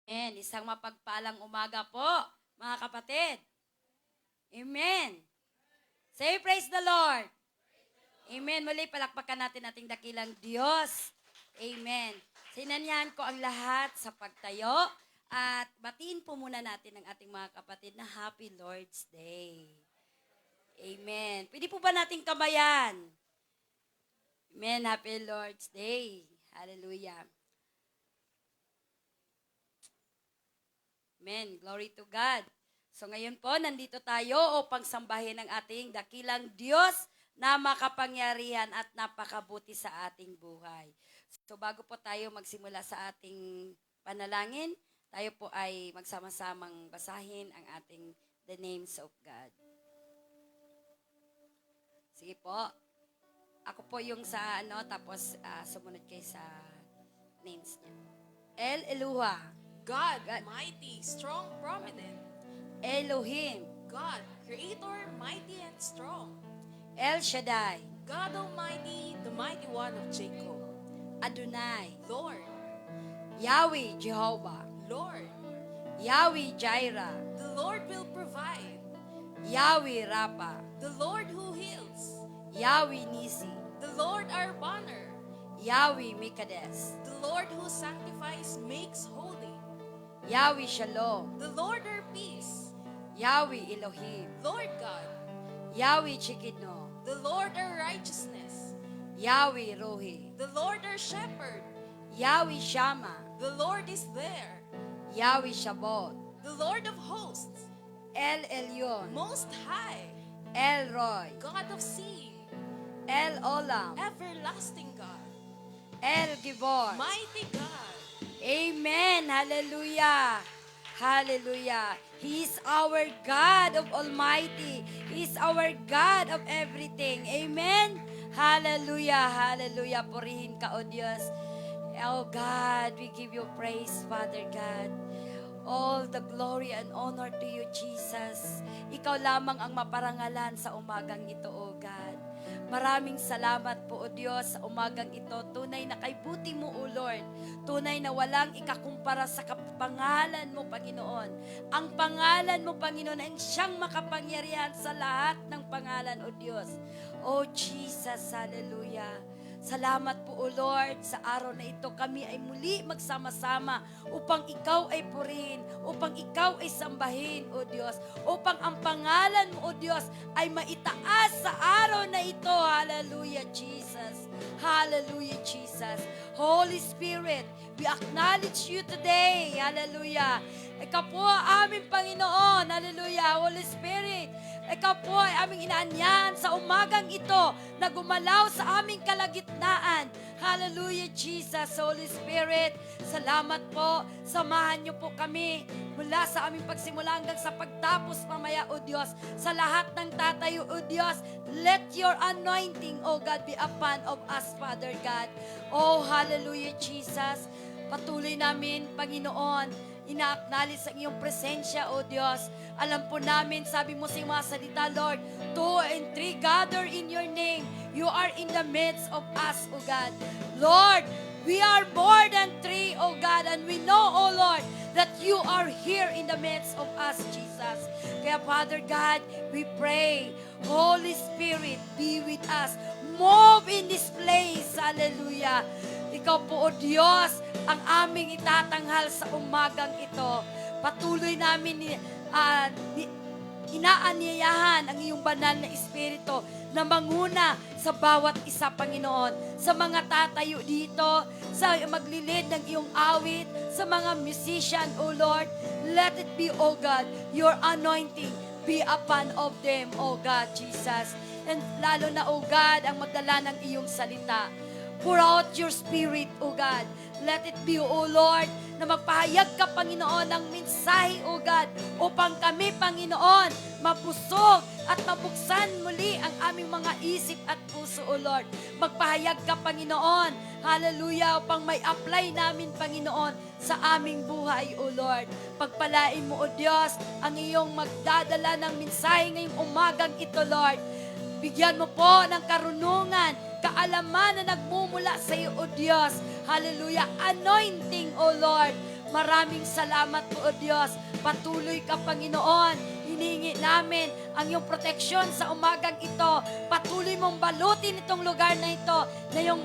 Amen. Isang mapagpalang umaga po, mga kapatid. Amen. Say praise the Lord. Amen. Muli palakpakan natin ating dakilang Diyos. Amen. Sinanyahan ko ang lahat sa pagtayo at batiin po muna natin ang ating mga kapatid na Happy Lord's Day. Amen. Pwede po ba nating kabayan? Amen. Happy Lord's Day. Hallelujah. Amen. Glory to God. So ngayon po, nandito tayo upang sambahin ang ating dakilang Diyos na makapangyarihan at napakabuti sa ating buhay. So bago po tayo magsimula sa ating panalangin, tayo po ay magsama-samang basahin ang ating the names of God. Sige po. Ako po yung sa tapos sumunod kayo sa names niya. El Eluha. God, mighty, strong, prominent. Elohim. God, creator, mighty and strong. El Shaddai. God Almighty, the mighty one of Jacob. Adonai. Lord, Yahweh Jehovah. Lord, Yahweh Jireh. the Lord will provide. Yahweh Rapha. The Lord who heals. Yahweh Nisi. The Lord our banner. Yahweh Mikades. The Lord who sanctifies makes holy. Yahweh Shalom. The Lord our peace. Yahweh Elohim. Lord God, Yahweh Chikidno. the Lord our righteousness. Yahweh Rohi. The Lord our shepherd. Yahweh Shammah. The Lord is there. Yahweh Shabbat. The Lord of hosts. El Elyon. Most high. El Roy. God of sea. El Olam. Everlasting God. El Gibor. Mighty God. Amen. Hallelujah. Hallelujah. He is our God of Almighty. He is our God of everything. Amen. Hallelujah. Hallelujah. Purihin ka, O Diyos. Oh God, we give you praise, Father God. All the glory and honor to you, Jesus. Ikaw lamang ang maparangalan sa umagang ito, O God. Maraming salamat po, O Diyos, sa umagang ito. Tunay na kaibuti mo, O Lord. Tunay na walang ikakumpara sa pangalan mo, Panginoon. Ang pangalan mo, Panginoon, ay siyang makapangyarihan sa lahat ng pangalan, O Diyos. O Jesus, hallelujah. Salamat po, O Lord, sa araw na ito kami ay muli magsama-sama upang ikaw ay purihin, upang ikaw ay sambahin, O Diyos, upang ang pangalan mo, O Diyos, ay maitaas sa araw na ito. Hallelujah, Jesus. Hallelujah, Jesus. Holy Spirit, we acknowledge you today. Hallelujah. Ikaw po aming Panginoon. Hallelujah. Holy Spirit, ikaw po ay aming inaanyahan sa umagang ito na gumalaw sa aming kalagitnaan. Hallelujah, Jesus. Holy Spirit, salamat po. Samahan niyo po kami mula sa aming pagsimula hanggang sa pagtapos mamaya, O Diyos. Sa lahat ng tatayo, O Diyos, let your anointing, O God, be upon of us, Father God. Oh, hallelujah, Jesus. Patuloy namin, Panginoon, ina-acknowledge ang iyong presensya, O Diyos. Alam po namin, sabi mo sa iyong mga salita, Lord, 2 and 3 gather in your name. You are in the midst of us, O God. Lord, we are more than 3, O God, and we know, O Lord, that you are here in the midst of us, Jesus. Kaya, Father God, we pray, Holy Spirit, be with us. Move in this place. Hallelujah. Ikaw po, O Diyos, ang aming itatanghal sa umagang ito. Patuloy namin inaanyayahan ang iyong banal na Espiritu na manguna sa bawat isa, Panginoon. Sa mga tatayo dito, sa maglilid ng iyong awit, sa mga musician, O Lord, let it be, O God, your anointing be upon of them, O God, Jesus. And lalo na, O God, ang magdala ng iyong salita. Pour out your Spirit, O God. Let it be, O Lord, na magpahayag ka, Panginoon, ng mensahe, O God, upang kami, Panginoon, mabusog at mabuksan muli ang aming mga isip at puso, O Lord. Magpahayag ka, Panginoon, hallelujah, upang may apply namin, Panginoon, sa aming buhay, O Lord. Pagpalain mo, O Diyos, ang iyong magdadala ng mensahe ngayong umagang ito, Lord. Bigyan mo po ng karunungan, kaalaman na nagmumula sa iyo, O Diyos. Hallelujah. Anointing, O Lord. Maraming salamat po, O Diyos. Patuloy ka, Panginoon. Hinihingi namin ang iyong proteksyon sa umagang ito. Patuloy mong balutin itong lugar na ito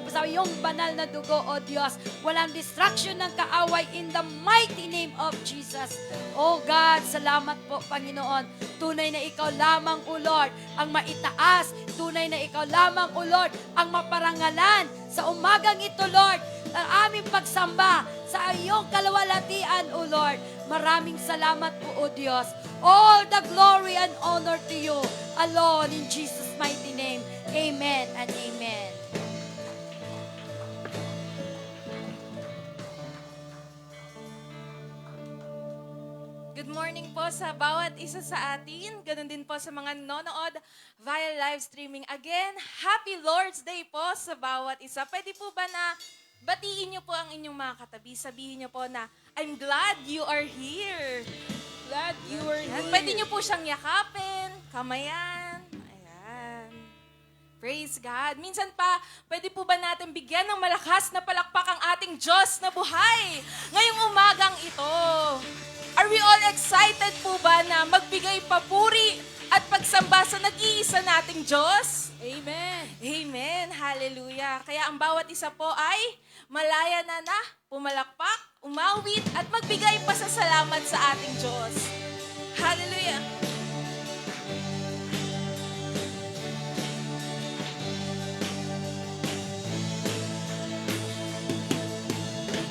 sa iyong banal na dugo, O Diyos. Walang distraction ng kaaway in the mighty name of Jesus. O God, salamat po, Panginoon. Tunay na ikaw lamang, O Lord, ang maitaas. Tunay na ikaw lamang, O Lord, ang maparangalan. Sa umagang ito, Lord, ang aming pagsamba sa iyong kalawalatian, O Lord. Maraming salamat po, O Diyos. All the glory and honor to you alone in Jesus' mighty name. Amen and amen. Good morning po sa bawat isa sa atin. Ganun din po sa mga nanonood via live streaming. Again, Happy Lord's Day po sa bawat isa. Pwede po ba na batiin niyo po ang inyong mga katabi? Sabihin niyo po na, I'm glad you are here. Glad you are here. Pwede niyo po siyang yakapin, kamayan. Ayan. Praise God. Minsan pa, pwede po ba natin bigyan ng malakas na palakpak ang ating Diyos na buhay ngayong umagang ito? Are we all excited po ba na magbigay papuri at pagsamba sa nag-iisa nating Diyos? Amen. Amen. Hallelujah. Kaya ang bawat isa po ay malaya na pumalakpak, umawit, at magbigay pasasalamat sa ating Diyos. Hallelujah.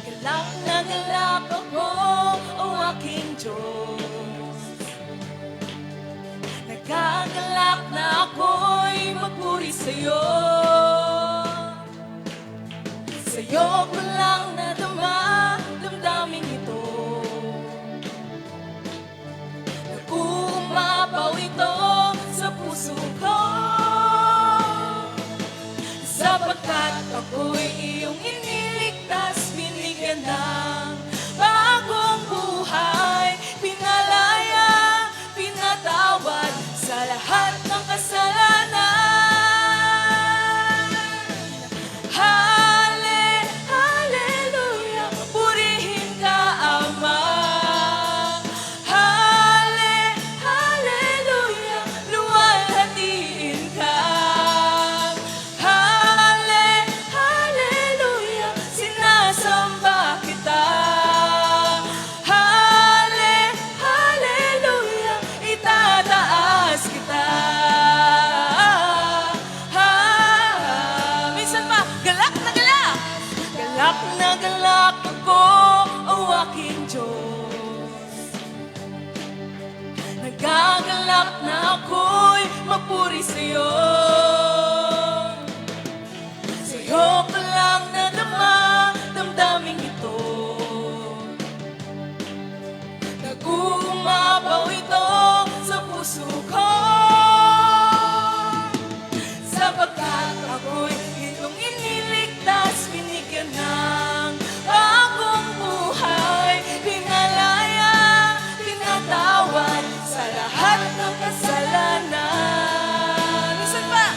Galak na galak ako, o aking Diyos. Nagagalak na ako'y magpuri sa'yo. Sa'yo ko lang nadama, damdaming ito. Nag-uumapaw ito sa puso ko. Sapagkat ako'y iyong iniligtas, binigyan ng bagong buhay. Pinalaya, pinatawad sa lahat ng kasalanan. Hallelujah, purihin ka, Ama. Hallelujah, luwalhatiin ka. Hallelujah, sinasamba kita. Hallelujah, itataas kita. Minsan pa, galak na galak. Galak na galak ako, o aking Diyos. Nagagalak na ako'y magpuri sa'yo. Sa'yo ko lang nadama, damdaming ito. Nag-uumapaw ito sa puso ko. Sapagkat ako'y iyong iniligtas, binigyan ng bagong buhay. Pinalaya, pinatawad sa lahat ng kasalanan. Minsan pa,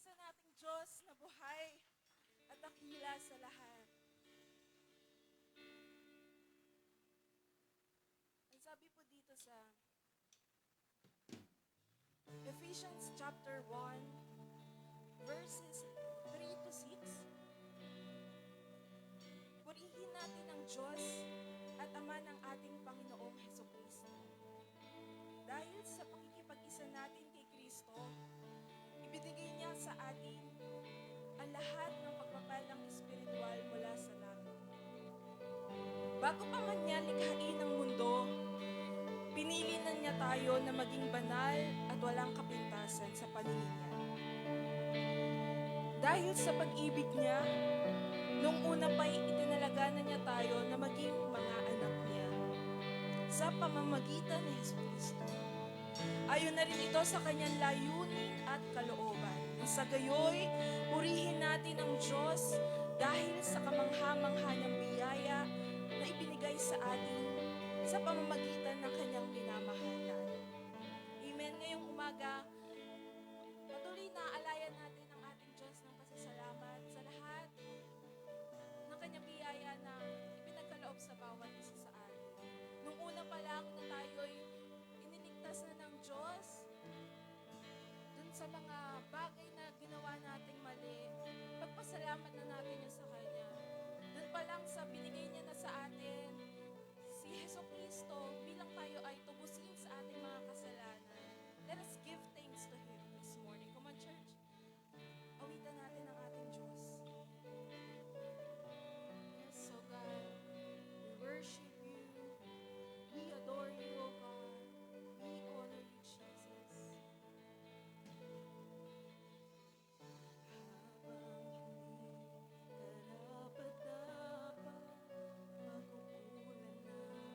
isa nating Diyos na buhay at dakila sa lahat. Ang sabi po dito sa Ephesians chapter 1, verses 3 to 6, purihin natin ang Diyos at Ama ng ating Panginoong Hesukristo. Dahil sa pakikipag-isa natin kay Kristo, ibinigay niya sa atin ang lahat ng pagpapalang espiritual mula sa langit. Bago pa man niya likhain ang mundo, pinili na niya tayo na maging banal at walang kapintasan sa paningin niya. Dahil sa pag-ibig niya, nung una pa'y itinalaga na niya tayo na maging mga anak niya sa pamamagitan ni Jesucristo. Ayon na rin ito sa kanyang layunin at kalooban. Sa gayoy, purihin natin ang Diyos dahil sa kamangha-mangha niyang biyaya na ibinigay sa atin sa pamamagitan ng kanyang minamahal na anak. Amen. Ngayong umaga, patuloy na alayan natin ang ating Diyos ng pasasalamat sa lahat ng kanyang biyaya na ipinagkaloob sa bawat isa sa atin. Nung una pa lang na tayo'y iniligtas na ng Diyos, dun sa mga bagay na ginawa nating mali, pagpasalamat na natin yun sa Kanya. Dun pa lang sa binigay niya na sa atin, si Jesucristo, bilang tayo ay tubusin sa ating mga kasalanan. Let us give thanks to Him this morning. Come on, church. Awitan natin ang ating Diyos. Yes, so God, we worship You. We adore You, O God. We honor You, Jesus. Habang hindi karapat-dapat, magkukulan ng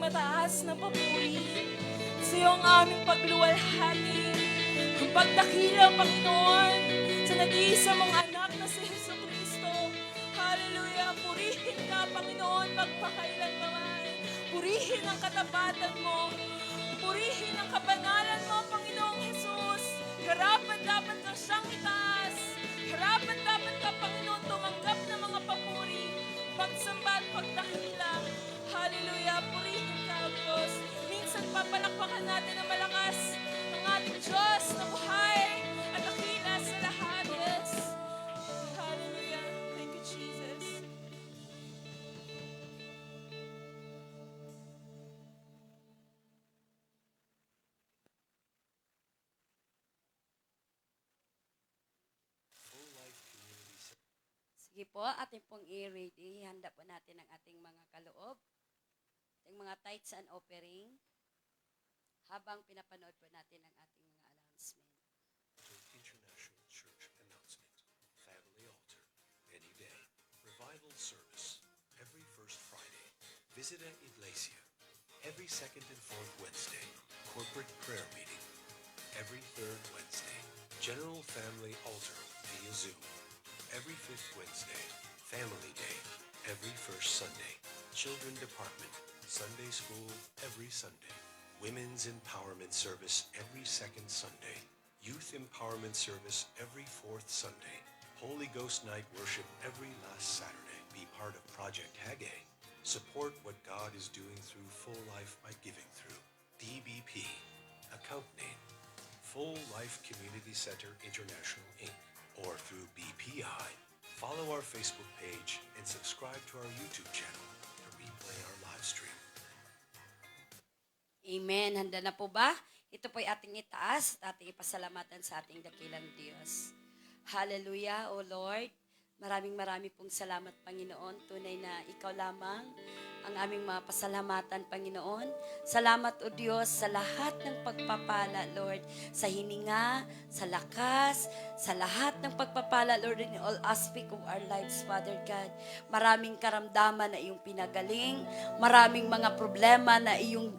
pinakamataas na papuri. Sa iyo ang aming pagluwalhati. Ang pagdakila, Panginoon, sa nag-iisa mong anak na si Jesucristo. Hallelujah! Purihin ka, Panginoon, magpakailanman. Purihin ang katapatan mo. Purihin ang kabanalan mo, Panginoong Jesus. Harapan dapat ka siyang itaas. Harapan dapat ka, Panginoon, tumanggap ng mga papuri, pagsamba at pagdakila. Hallelujah! Purihin ka, O Diyos. Minsan papalakpakan natin na malakas ang ating Diyos na buhay at dakila sa lahat. Yes. Hallelujah. Thank you, Jesus. Sige po, ating pong i-ready. Handa po natin ang ating mga kaloob, ating mga tithes and offering, habang pinapanood po natin ang ating mga announcement. International Church announcement. Family altar. Any day. Revival service. Every first Friday. Visita Iglesia. Every second and fourth Wednesday. Corporate prayer meeting. Every third Wednesday. General family altar via Zoom. Every fifth Wednesday. Family Day. Every first Sunday. Children department. Sunday school every Sunday. Women's empowerment service every second Sunday. Youth empowerment service every fourth Sunday. Holy Ghost night worship every last Saturday. Be part of Project Haggai. Support what God is doing through Full Life by giving through DBP. Account name Full Life Community Center International Inc. or through BPI. Follow our Facebook page and subscribe to our YouTube channel to replay our live stream. Amen. Handa na po ba? Ito po'y ating itaas at ating ipasalamatan sa ating dakilang Diyos. Hallelujah, O Lord. Maraming pong salamat, Panginoon. Tunay na ikaw lamang ang aming mga pasalamatan, Panginoon. Salamat, O Diyos, sa lahat ng pagpapala, Lord. Sa hininga, sa lakas, sa lahat ng pagpapala, Lord, in all aspect of our lives, Father God. Maraming karamdaman na iyong pinagaling. Maraming mga problema na iyong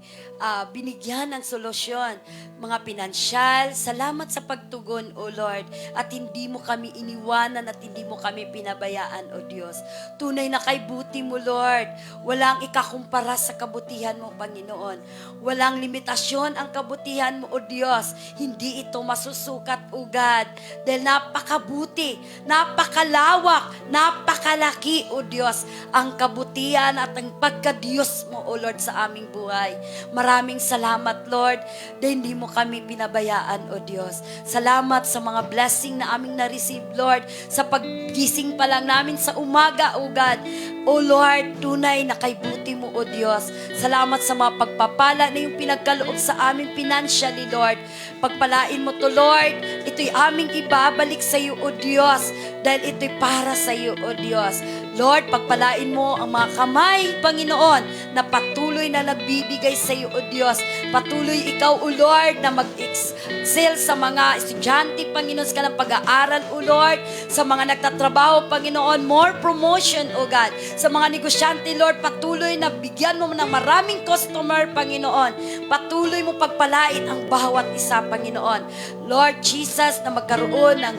binigyan ng solusyon. Mga pinansyal, salamat sa pagtugon, O Lord. At hindi mo kami iniwanan at hindi mo kami pinabayaan, O Diyos. Tunay na kay buti mo, Lord. Walang ikakumpara sa kabutihan mo, Panginoon. Walang limitasyon ang kabutihan mo, O Diyos. Hindi ito masusukat, O God. Dahil napakabuti, napakalawak, napakalaki, O Diyos, ang kabutihan at ang pagka-Diyos mo, O Lord, sa aming buhay. Maraming salamat, Lord, dahil hindi mo kami pinabayaan, O Diyos. Salamat sa mga blessing na aming na-receive, Lord, sa paggising pa lang namin sa umaga, O God. O Lord, tunay na kay buti mo, O Diyos. Salamat sa mga pagpapala na yung pinagkaloob sa amin financially, Lord. Pagpalain mo to, Lord. Ito'y aming ibabalik sa iyo, O Diyos. Dahil ito'y para sa iyo, O Diyos. Lord, pagpalain mo ang mga kamay, Panginoon, na patuloy na nagbibigay sa iyo, O Diyos. Patuloy ikaw, O Lord, na mag-excel sa mga estudyante, Panginoon, sa kanang pag-aaral, O Lord. Sa mga nagtatrabaho, Panginoon, more promotion, O God. Sa mga negosyante, Lord, patuloy na bigyan mo ng maraming customer, Panginoon. Patuloy mo pagpalain ang bawat isa, Panginoon. Lord Jesus, na magkaroon ng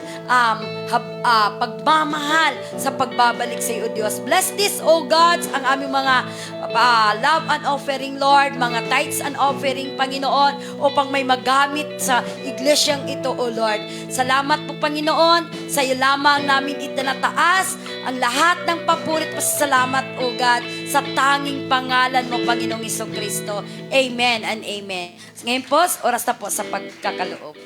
pagmamahal sa pagbabalik sa iyo, Diyos. Bless this, O God, ang aming mga love and offering, Lord, mga tithes and offering, Panginoon, upang may magamit sa iglesyang ito, O Lord. Salamat po, Panginoon. Sa iyo lamang namin itinataas ang lahat ng papurit pasasalamat, O God, sa tanging pangalan mo, Panginoong Jesucristo. Amen and amen. Ngayon po, oras na po sa pagkakaloob.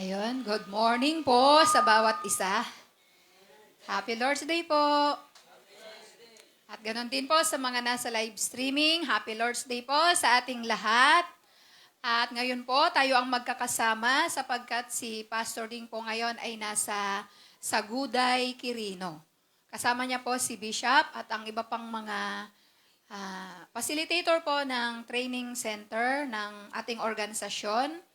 Ayun, good morning po sa bawat isa. Happy Lord's Day po. At ganoon din po sa mga nasa live streaming, Happy Lord's Day po sa ating lahat. At ngayon po, tayo ang magkakasama sapagkat si Pastor Ding po ngayon ay nasa Saguday, Quirino. Kasama niya po si Bishop at ang iba pang mga facilitator po ng training center ng ating organisasyon.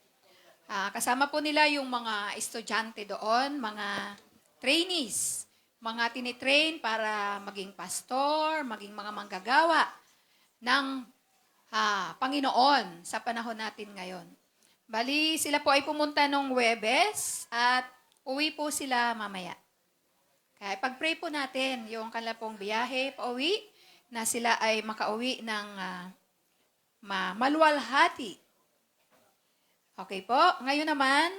Kasama po nila yung mga estudyante doon, mga trainees, mga tinitrain para maging pastor, maging mga manggagawa ng Panginoon sa panahon natin ngayon. Bali, sila po ay pumunta nung Huwebes at uwi po sila mamaya. Kaya pag-pray po natin yung kanila pong biyahe, pauwi, na sila ay makauwi ng maluwalhati. Okay po, ngayon naman,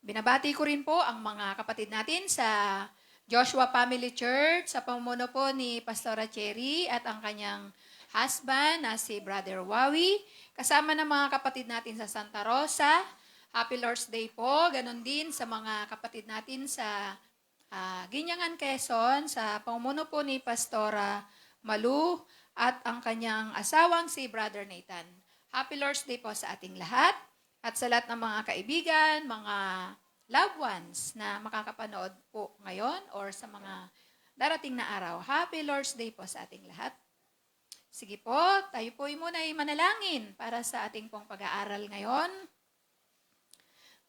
binabati ko rin po ang mga kapatid natin sa Joshua Family Church sa pamumuno po ni Pastora Cherry at ang kanyang husband na si Brother Wawi. Kasama ng mga kapatid natin sa Santa Rosa. Happy Lord's Day po. Ganon din sa mga kapatid natin sa Ginyangan, Quezon sa pamumuno po ni Pastora Malu at ang kanyang asawang si Brother Nathan. Happy Lord's Day po sa ating lahat at sa lahat ng mga kaibigan, mga loved ones na makakapanood po ngayon or sa mga darating na araw. Happy Lord's Day po sa ating lahat. Sige po, tayo po muna ay manalangin para sa ating pong pag-aaral ngayon.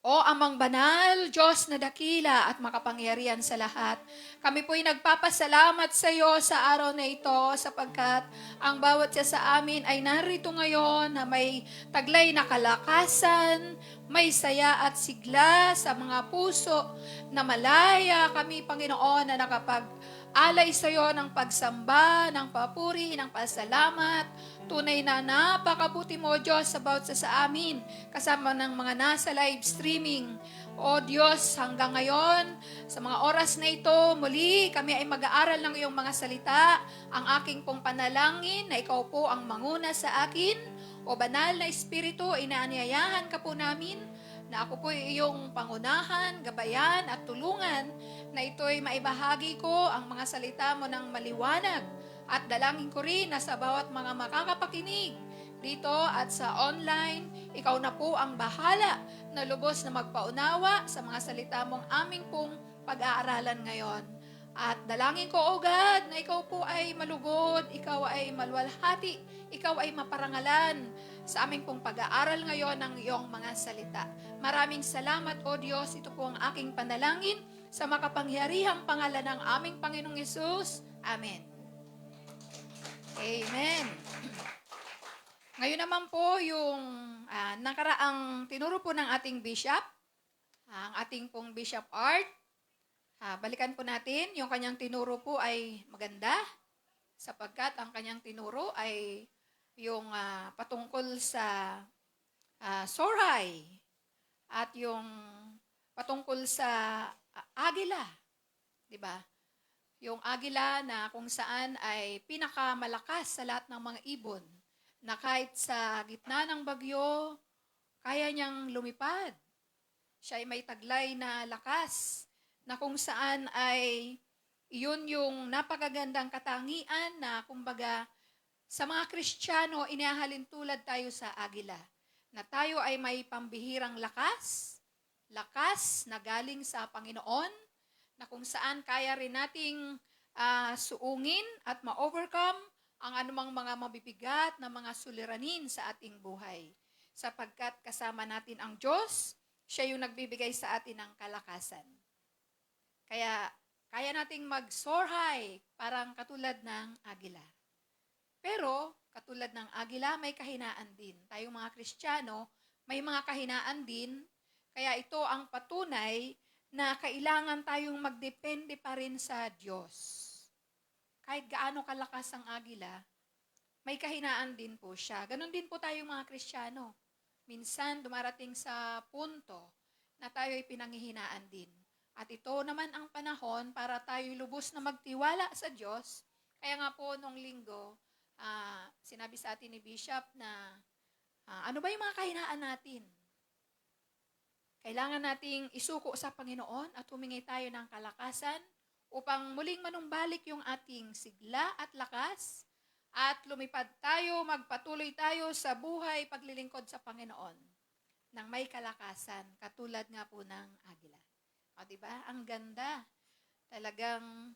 O Amang Banal, Diyos na dakila at makapangyarihan sa lahat, kami po'y nagpapasalamat sa iyo sa araw na ito sapagkat ang bawat isa sa amin ay narito ngayon na may taglay na kalakasan, may saya at sigla sa mga puso na malaya kami, Panginoon, na nakapag-alay sa iyo ng pagsamba, ng papuri, ng pasalamat. Tunay na napakabuti mo, Diyos, sa bawat isa sa amin, kasama ng mga nasa live streaming. O Diyos, hanggang ngayon, sa mga oras na ito, muli kami ay mag-aaral ng iyong mga salita. Ang aking pong panalangin na ikaw po ang manguna sa akin. O banal na Espiritu, inaanyayahan ka po namin na ako po iyong pangunahan, gabayan at tulungan na ito'y maibahagi ko ang mga salita mo ng maliwanag. At dalangin ko rin na sa bawat mga makakapakinig dito at sa online, ikaw na po ang bahala na lubos na magpaunawa sa mga salita mong aming pong pag-aaralan ngayon. At dalangin ko, O God, na ikaw po ay malugod, ikaw ay maluwalhati, ikaw ay maparangalan sa aming pong pag-aaral ngayon ng iyong mga salita. Maraming salamat, O Diyos, ito po ang aking panalangin sa makapangyarihang pangalan ng aming Panginoong Yesus. Amen. Amen. Ngayon naman po yung nakaraang tinuro po ng ating bishop, ang ating pong Bishop Art. Balikan po natin, yung kanyang tinuro po ay maganda sapagkat ang kanyang tinuro ay yung patungkol sa Soray at yung patungkol sa agila, di ba? Yung agila na kung saan ay pinakamalakas sa lahat ng mga ibon na kahit sa gitna ng bagyo, kaya niyang lumipad. Siya ay may taglay na lakas na kung saan ay iyon yung napakagandang katangian na kumbaga sa mga Kristiyano, inahalin tulad tayo sa agila. Na tayo ay may pambihirang lakas na galing sa Panginoon, na kung saan kaya rin nating suungin at ma-overcome ang anumang mga mabibigat na mga suliranin sa ating buhay. Sapagkat kasama natin ang Diyos, siya yung nagbibigay sa atin ng kalakasan. Kaya kaya nating mag-soar high, parang katulad ng agila. Pero katulad ng agila, may kahinaan din. Tayong mga Kristiyano, may mga kahinaan din. Kaya ito ang patunay na kailangan tayong magdepende pa rin sa Diyos. Kahit gaano kalakas ang agila, may kahinaan din po siya. Ganon din po tayong mga Kristiyano. Minsan dumarating sa punto na tayo ay pinanghihinaan din. At ito naman ang panahon para tayo lubos na magtiwala sa Diyos. Kaya nga po nung linggo, sinabi sa atin ni Bishop na ano ba yung mga kahinaan natin? Kailangan nating isuko sa Panginoon at humingi tayo ng kalakasan upang muling manumbalik yung ating sigla at lakas at lumipad tayo, magpatuloy tayo sa buhay paglilingkod sa Panginoon nang may kalakasan, katulad nga po ng agila. O, diba? Ang ganda. Talagang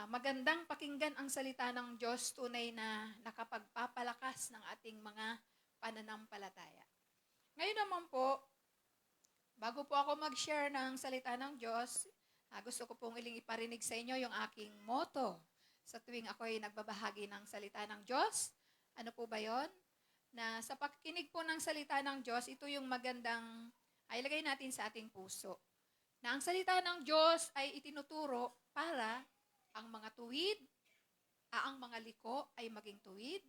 magandang pakinggan ang salita ng Diyos, tunay na nakapagpapalakas ng ating mga pananampalataya. Ngayon naman po, bago po ako mag-share ng salita ng Diyos, gusto ko pong iparinig sa inyo yung aking motto sa tuwing ako ay nagbabahagi ng salita ng Diyos. Ano po ba yon? Na sa pakikinig po ng salita ng Diyos, ito yung magandang ay ilagay natin sa ating puso. Na ang salita ng Diyos ay itinuturo para ang mga tuwid, ang mga liko ay maging tuwid,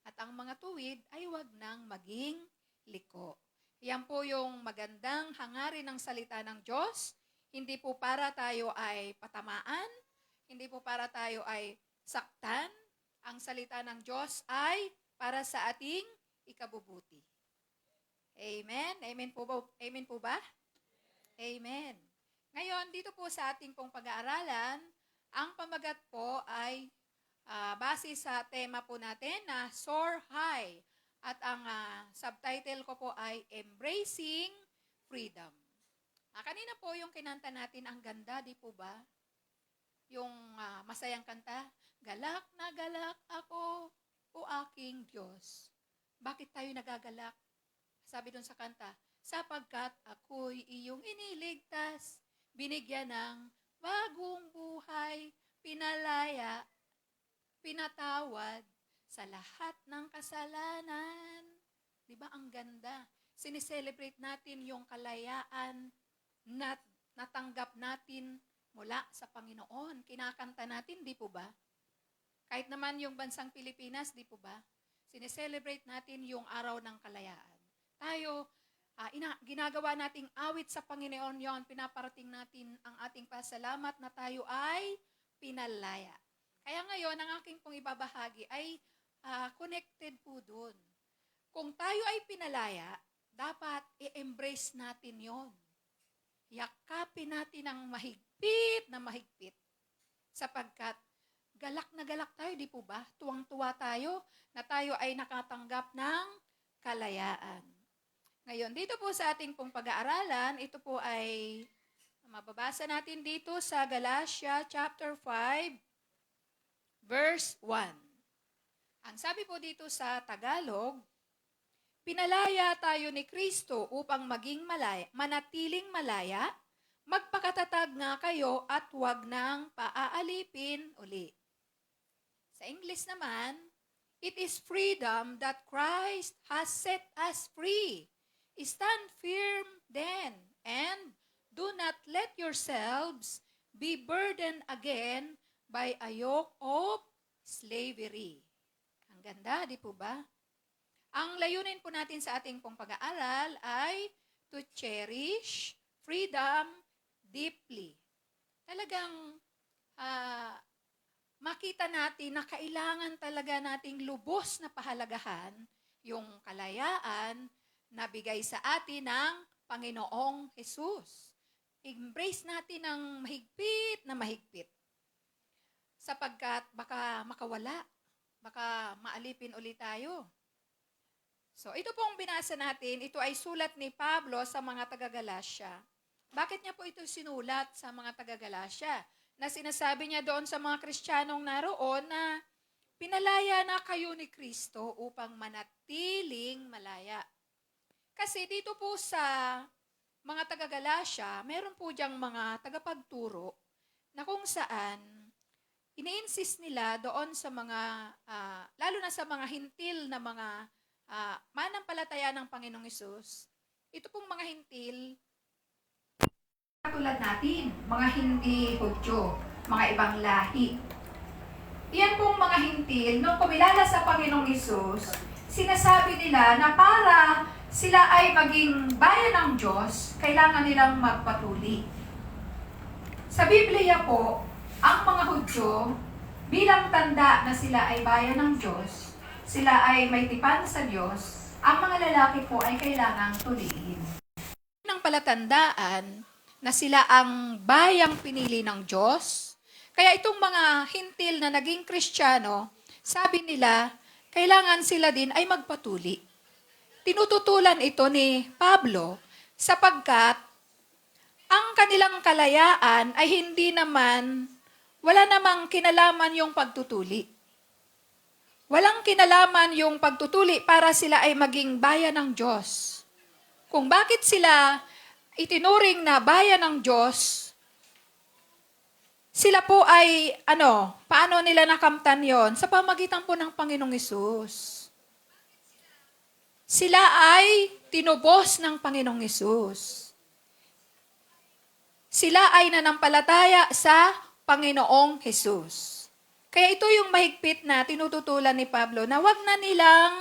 at ang mga tuwid ay wag nang maging liko. Yan po yung magandang hangarin ng salita ng Diyos. Hindi po para tayo ay patamaan, hindi po para tayo ay saktan. Ang salita ng Diyos ay para sa ating ikabubuti. Amen? Amen po ba? Amen po ba? Amen. Ngayon, dito po sa ating pong pag-aaralan, ang pamagat po ay base sa tema po natin na Soar High. At ang subtitle ko po ay Embracing Freedom. Kanina po yung kinanta natin, ang ganda, di po ba? Yung masayang kanta, galak na galak ako, o aking Diyos. Bakit tayo nagagalak? Sabi dun sa kanta, sapagkat ako'y iyong iniligtas, binigyan ng bagong buhay, pinalaya, pinatawad sa lahat ng kasalanan. Di ba ang ganda? Sineselebrate natin yung kalayaan na natanggap natin mula sa Panginoon. Kinakanta natin, di po ba? Kahit naman yung bansang Pilipinas, di po ba? Sineselebrate natin yung araw ng kalayaan. Tayo, ginagawa nating awit sa Panginoon yon, pinaparating natin ang ating pasalamat na tayo ay pinalaya. Kaya ngayon, ang aking pong ibabahagi ay connected po dun. Kung tayo ay pinalaya, dapat i-embrace natin yon. Yakapin natin ang mahigpit na mahigpit. Sapagkat galak na galak tayo, di po ba? Tuwang-tuwa tayo na tayo ay nakatanggap ng kalayaan. Ngayon, dito po sa ating pong pag-aaralan, ito po ay mababasa natin dito sa Galatia chapter 5, verse 1. Ang sabi po dito sa Tagalog, pinalaya tayo ni Kristo upang maging manatiling malaya, magpakatatag nga kayo at huwag nang paaalipin uli. Sa English naman, it is freedom that Christ has set us free. Stand firm then, and do not let yourselves be burdened again by a yoke of slavery. Ang ganda, di po ba? Ang layunin po natin sa ating pong pag-aaral ay to cherish freedom deeply. Talagang makita natin na kailangan talaga nating lubos na pahalagahan yung kalayaan na bigay sa atin ng Panginoong Jesus. Embrace natin ng mahigpit na mahigpit. Sapagkat baka makawala, baka maalipin ulit tayo. So, ito pong binasa natin, ito ay sulat ni Pablo sa mga taga-Galacia. Bakit niya po ito sinulat sa mga taga-Galacia? Na sinasabi niya doon sa mga Kristiyanong naroon na pinalaya na kayo ni Kristo upang manatiling malaya. Kasi dito po sa mga taga-Galacia, meron po diyang mga tagapagturo na kung saan ini-insist nila doon sa mga, lalo na sa mga hintil na mga manampalataya ng Panginoong Hesus, ito pong mga hintil, katulad natin, mga hindi Hudyo, mga ibang lahi. Iyan pong mga hintil, nung kumilala sa Panginoong Hesus, sinasabi nila na para sila ay maging bayan ng Diyos, kailangan nilang magpatuli. Sa Biblia po, ang mga Hudyo, bilang tanda na sila ay bayan ng Diyos, sila ay may tipan sa Diyos, ang mga lalaki po ay kailangang tuliin. Ng palatandaan na sila ang bayang pinili ng Diyos. Kaya itong mga hintil na naging Kristiyano, sabi nila, kailangan sila din ay magpatuli. Tinututulan ito ni Pablo sapagkat ang kanilang kalayaan ay hindi naman, wala namang kinalaman yung pagtutuli. Walang kinalaman yung pagtutuli para sila ay maging bayan ng Diyos. Kung bakit sila itinuring na bayan ng Diyos, sila po ay, paano nila nakamtan yon? Sa pamagitan po ng Panginoong Hesus. Sila ay tinubos ng Panginoong Hesus. Sila ay nanampalataya sa Panginoong Hesus. Kaya ito yung mahigpit na tinututulan ni Pablo na wag na nilang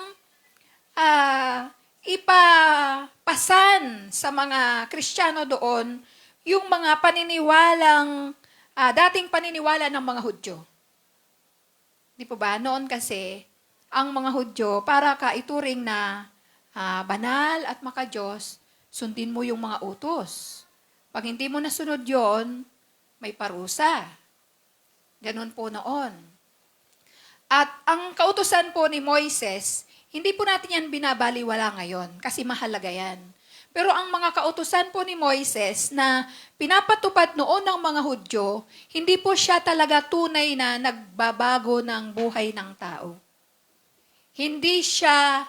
ipapasan sa mga Kristiyano doon yung mga paniniwalang, dating paniniwala ng mga Hudyo. Di po ba? Noon kasi, ang mga Hudyo, para ka ituring na banal at maka-Diyos, sundin mo yung mga utos. Pag hindi mo nasunod yon, may parusa. Ganun po noon. At ang kautusan po ni Moises, hindi po natin yan binabaliwala ngayon kasi mahalaga yan. Pero ang mga kautusan po ni Moises na pinapatupad noon ng mga Hudyo, hindi po siya talaga tunay na nagbabago ng buhay ng tao. Hindi siya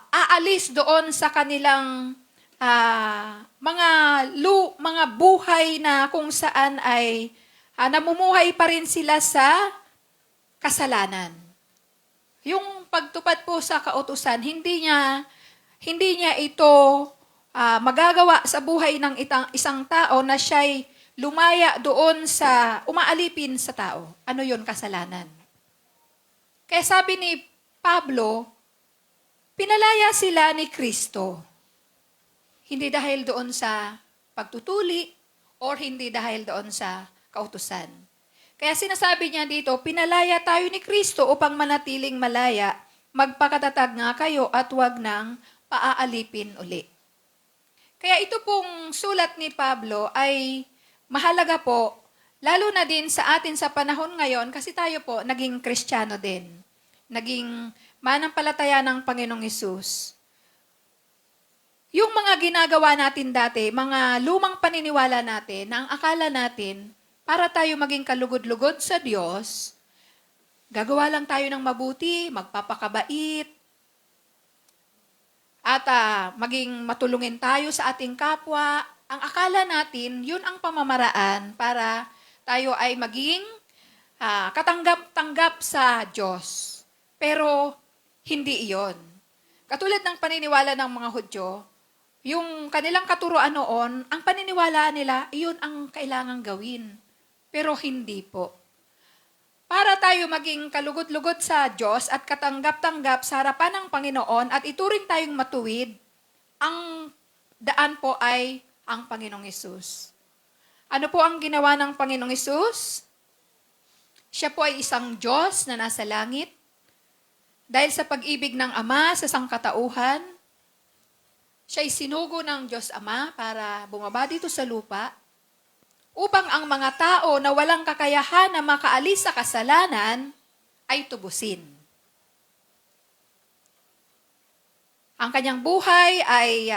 aalis doon sa kanilang mga buhay na kung saan ay namumuhay pa rin sila sa kasalanan. Yung pagtupad po sa kautusan, hindi niya ito magagawa sa buhay ng isang tao na siya'y lumaya doon sa umaalipin sa tao. Ano yon? Kasalanan. Kaya sabi ni Pablo, pinalaya sila ni Kristo. Hindi dahil doon sa pagtutuli or hindi dahil doon sa kautusan. Kaya sinasabi niya dito, pinalaya tayo ni Kristo upang manatiling malaya, magpakatatag nga kayo at huwag nang paaalipin uli. Kaya ito pong sulat ni Pablo ay mahalaga po, lalo na din sa atin sa panahon ngayon kasi tayo po naging Kristiyano din. Naging manampalataya ng Panginoong Hesus. Yung mga ginagawa natin dati, mga lumang paniniwala natin, na ang akala natin, para tayo maging kalugod-lugod sa Diyos, gagawa lang tayo ng mabuti, magpapakabait, at maging matulungin tayo sa ating kapwa. Ang akala natin, yun ang pamamaraan para tayo ay maging katanggap-tanggap sa Diyos. Pero hindi iyon. Katulad ng paniniwala ng mga Hudyo, yung kanilang katuruan noon, ang paniniwala nila, iyon ang kailangang gawin. Pero hindi po. Para tayo maging kalugod-lugod sa Diyos at katanggap-tanggap sa harapan ng Panginoon at ituring tayong matuwid, ang daan po ay ang Panginoong Hesus. Ano po ang ginawa ng Panginoong Hesus? Siya po ay isang Diyos na nasa langit. Dahil sa pag-ibig ng Ama sa sangkatauhan, siya'y sinugo ng Diyos Ama para bumaba dito sa lupa upang ang mga tao na walang kakayahan na makaalis sa kasalanan ay tubusin. Ang kanyang buhay ay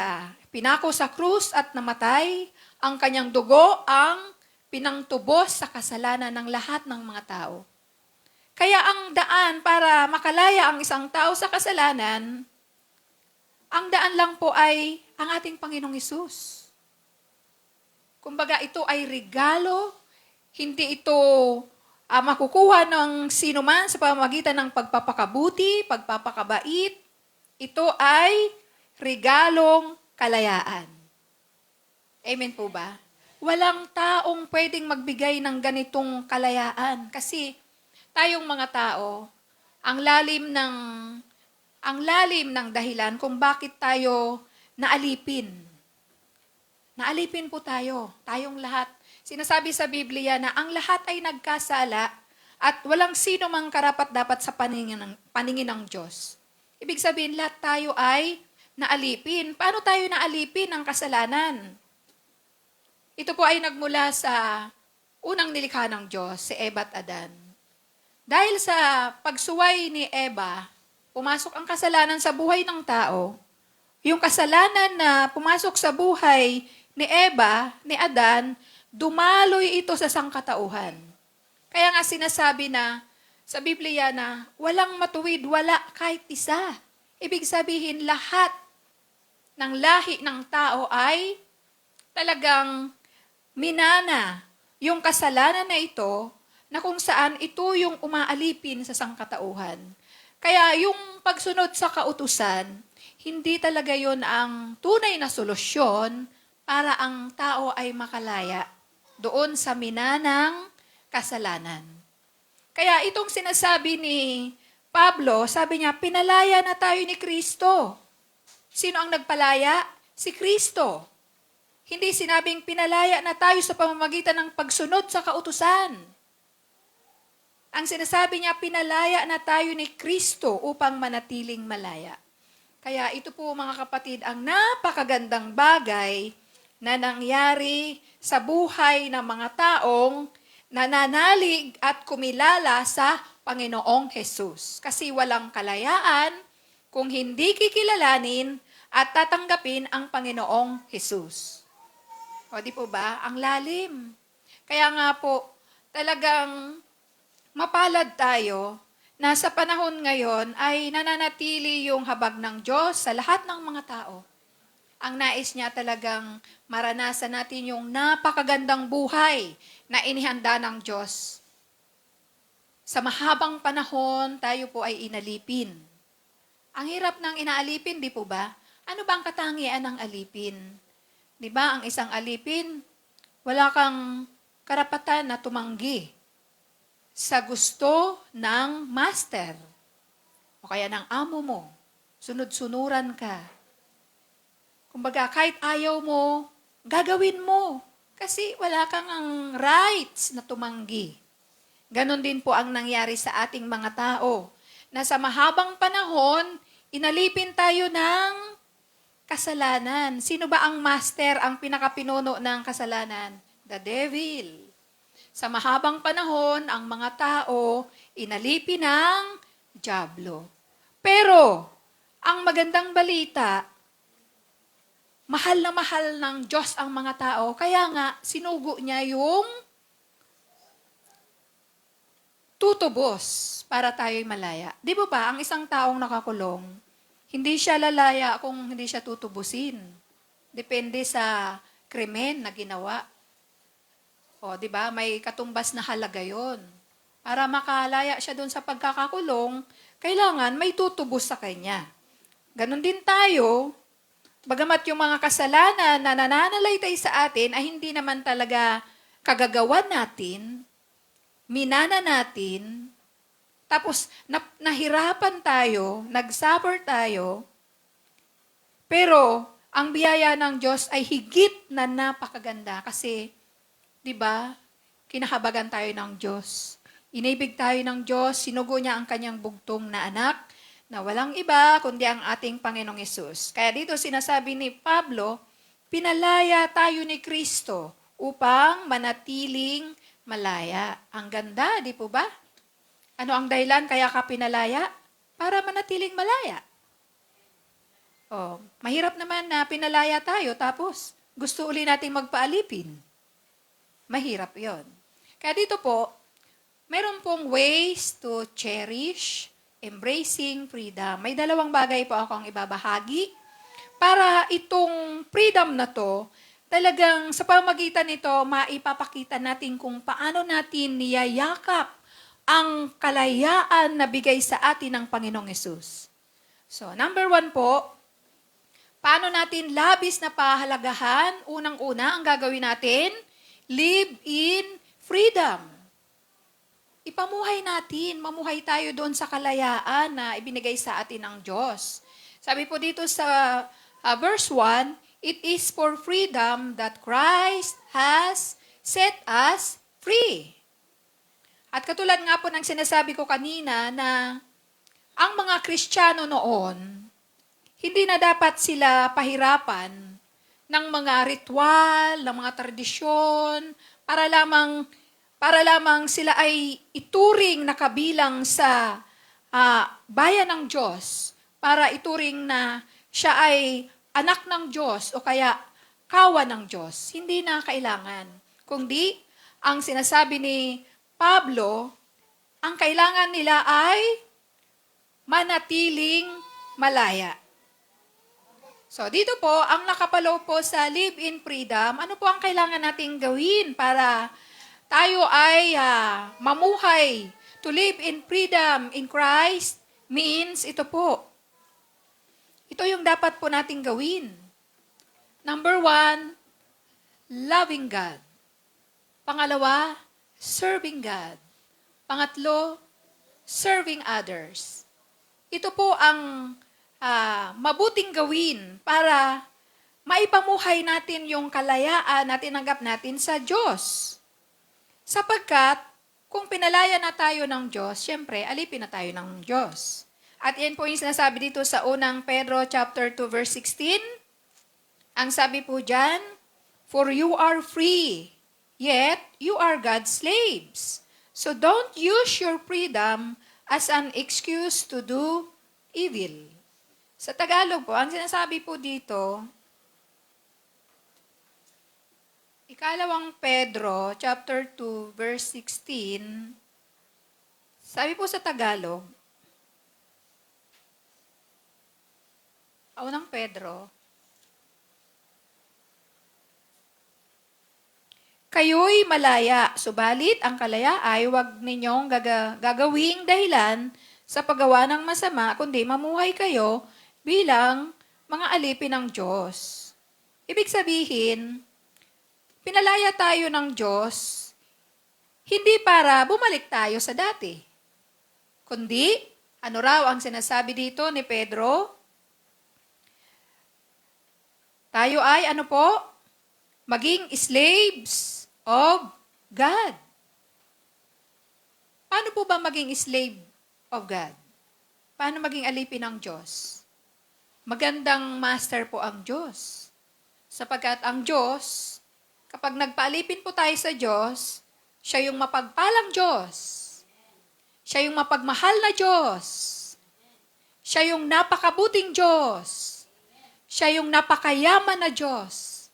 pinako sa krus at namatay. Ang kanyang dugo ang pinangtubos sa kasalanan ng lahat ng mga tao. Kaya ang daan para makalaya ang isang tao sa kasalanan, ang daan lang po ay ang ating Panginoong Hesus. Kumbaga, ito ay regalo, hindi ito makukuha ng sino man sa pamamagitan ng pagpapakabuti, pagpapakabait. Ito ay regalong kalayaan. Amen po ba? Walang taong pwedeng magbigay ng ganitong kalayaan kasi tayong mga tao, ang lalim ng dahilan kung bakit tayo naalipin. Naalipin po tayo, tayong lahat. Sinasabi sa Biblia na ang lahat ay nagkasala at walang sino mang karapat-dapat sa paningin ng Diyos. Ibig sabihin, lahat tayo ay naalipin. Paano tayo naalipin ng kasalanan? Ito po ay nagmula sa unang nilikha ng Diyos, si Eva at Adan. Dahil sa pagsuway ni Eva, pumasok ang kasalanan sa buhay ng tao. Yung kasalanan na pumasok sa buhay ni Eva, ni Adan, dumaloy ito sa sangkatauhan. Kaya nga sinasabi na sa Biblia na walang matuwid, wala kahit isa. Ibig sabihin lahat ng lahi ng tao ay talagang minana yung kasalanan na ito na kung saan ito yung umaalipin sa sangkatauhan. Kaya yung pagsunod sa kautusan, hindi talaga yon ang tunay na solusyon para ang tao ay makalaya doon sa minanang kasalanan. Kaya itong sinasabi ni Pablo, sabi niya, pinalaya na tayo ni Kristo. Sino ang nagpalaya? Si Kristo. Hindi sinabing pinalaya na tayo sa pamamagitan ng pagsunod sa kautusan. Ang sinasabi niya, pinalaya na tayo ni Kristo upang manatiling malaya. Kaya ito po mga kapatid, ang napakagandang bagay na nangyari sa buhay ng mga taong nananalig at kumilala sa Panginoong Jesus. Kasi walang kalayaan kung hindi kikilalanin at tatanggapin ang Panginoong Jesus. O di po ba? Ang lalim. Kaya nga po, talagang mapalad tayo na sa panahon ngayon ay nananatili yung habag ng Diyos sa lahat ng mga tao. Ang nais niya talagang maranasan natin yung napakagandang buhay na inihanda ng Diyos. Sa mahabang panahon, tayo po ay inalipin. Ang hirap ng inaalipin, di po ba? Ano ba ang katangian ng alipin? Di ba, ang isang alipin, wala kang karapatan na tumanggi sa gusto ng master o kaya ng amo mo. Sunod-sunuran ka. Kumbaga, kahit ayaw mo, gagawin mo. Kasi wala kang ang rights na tumanggi. Ganon din po ang nangyari sa ating mga tao. Na sa mahabang panahon, inalipin tayo ng kasalanan. Sino ba ang master, ang pinakapinuno ng kasalanan? The devil. Sa mahabang panahon, ang mga tao inalipin ng dyablo. Pero, ang magandang balita, mahal na mahal ng Diyos ang mga tao, kaya nga sinugo niya yung tutubos para tayo'y malaya. Di ba ba, ang isang taong nakakulong, hindi siya lalaya kung hindi siya tutubusin. Depende sa krimen na ginawa. O, di ba, may katumbas na halaga yon. Para makalaya siya doon sa pagkakakulong, kailangan may tutubos sa kanya. Ganon din tayo, bagamat yung mga kasalanan na nananalaytay sa atin ay hindi naman talaga kagagawan natin, minana natin, tapos nahirapan tayo, nagsuffer tayo, pero ang biyaya ng Diyos ay higit na napakaganda kasi, di ba, kinahabagan tayo ng Diyos. Inibig tayo ng Diyos, sinugo niya ang kanyang bugtong na anak, na walang iba kundi ang ating Panginoong Yesus. Kaya dito sinasabi ni Pablo, pinalaya tayo ni Kristo upang manatiling malaya. Ang ganda, di po ba? Ano ang dahilan kaya ka pinalaya? Para manatiling malaya. Oh, mahirap naman na pinalaya tayo tapos gusto uli nating magpaalipin. Mahirap yon. Kaya dito po, meron pong ways to cherish embracing freedom. May dalawang bagay po akong ibabahagi para itong freedom na to, talagang sa pamagitan nito, maipapakita natin kung paano natin niyayakap ang kalayaan na bigay sa atin ng Panginoong Yesus. So, number 1 po, paano natin labis na pahalagahan? Unang-una, ang gagawin natin, live in freedom. Ipamuhay natin, mamuhay tayo doon sa kalayaan na ibinigay sa atin ng Diyos. Sabi po dito sa verse 1, it is for freedom that Christ has set us free. At katulad nga po ng sinasabi ko kanina na ang mga Kristiyano noon, Hindi na dapat sila pahirapan ng mga ritual, ng mga tradisyon, para lamang sila ay ituring na kabilang sa bayan ng Diyos, para ituring na siya ay anak ng Diyos o kaya kawan ng Diyos. Hindi na kailangan. Kundi, ang sinasabi ni Pablo, ang kailangan nila ay manatiling malaya. So, dito po, ang nakapalo po sa live-in freedom, ano po ang kailangan nating gawin para tayo ay mamuhay? To live in freedom in Christ means ito po. Ito yung dapat po nating gawin. Number 1, loving God. Pangalawa, serving God. Pangatlo, serving others. Ito po ang mabuting gawin para maipamuhay natin yung kalayaan na tinanggap natin sa Diyos. Sapagkat, kung pinalaya na tayo ng Diyos, syempre, alipin na tayo ng Diyos. At yan po yung sinasabi dito sa unang Pedro chapter 2 verse 16. Ang sabi po dyan, "For you are free, yet you are God's slaves. So don't use your freedom as an excuse to do evil." Sa Tagalog po, ang sinasabi po dito, Ikalawang Pedro, chapter 2, verse 16, sabi po sa Tagalog, unang Pedro, "Kayo'y malaya, subalit ang kalaya ay huwag ninyong gagawing dahilan sa paggawa ng masama, kundi mamuhay kayo bilang mga alipin ng Diyos." Ibig sabihin, pinalaya tayo ng Diyos, hindi para bumalik tayo sa dati. Kundi, ano raw ang sinasabi dito ni Pedro? Tayo ay, maging slaves of God. Paano po ba maging slave of God? Paano maging alipin ng Diyos? Magandang master po ang Diyos. Sapagkat ang Diyos, kapag nagpaalipin po tayo sa Diyos, siya yung mapagpalang Diyos. Siya yung mapagmahal na Diyos. Siya yung napakabuting Diyos. Siya yung napakayaman na Diyos.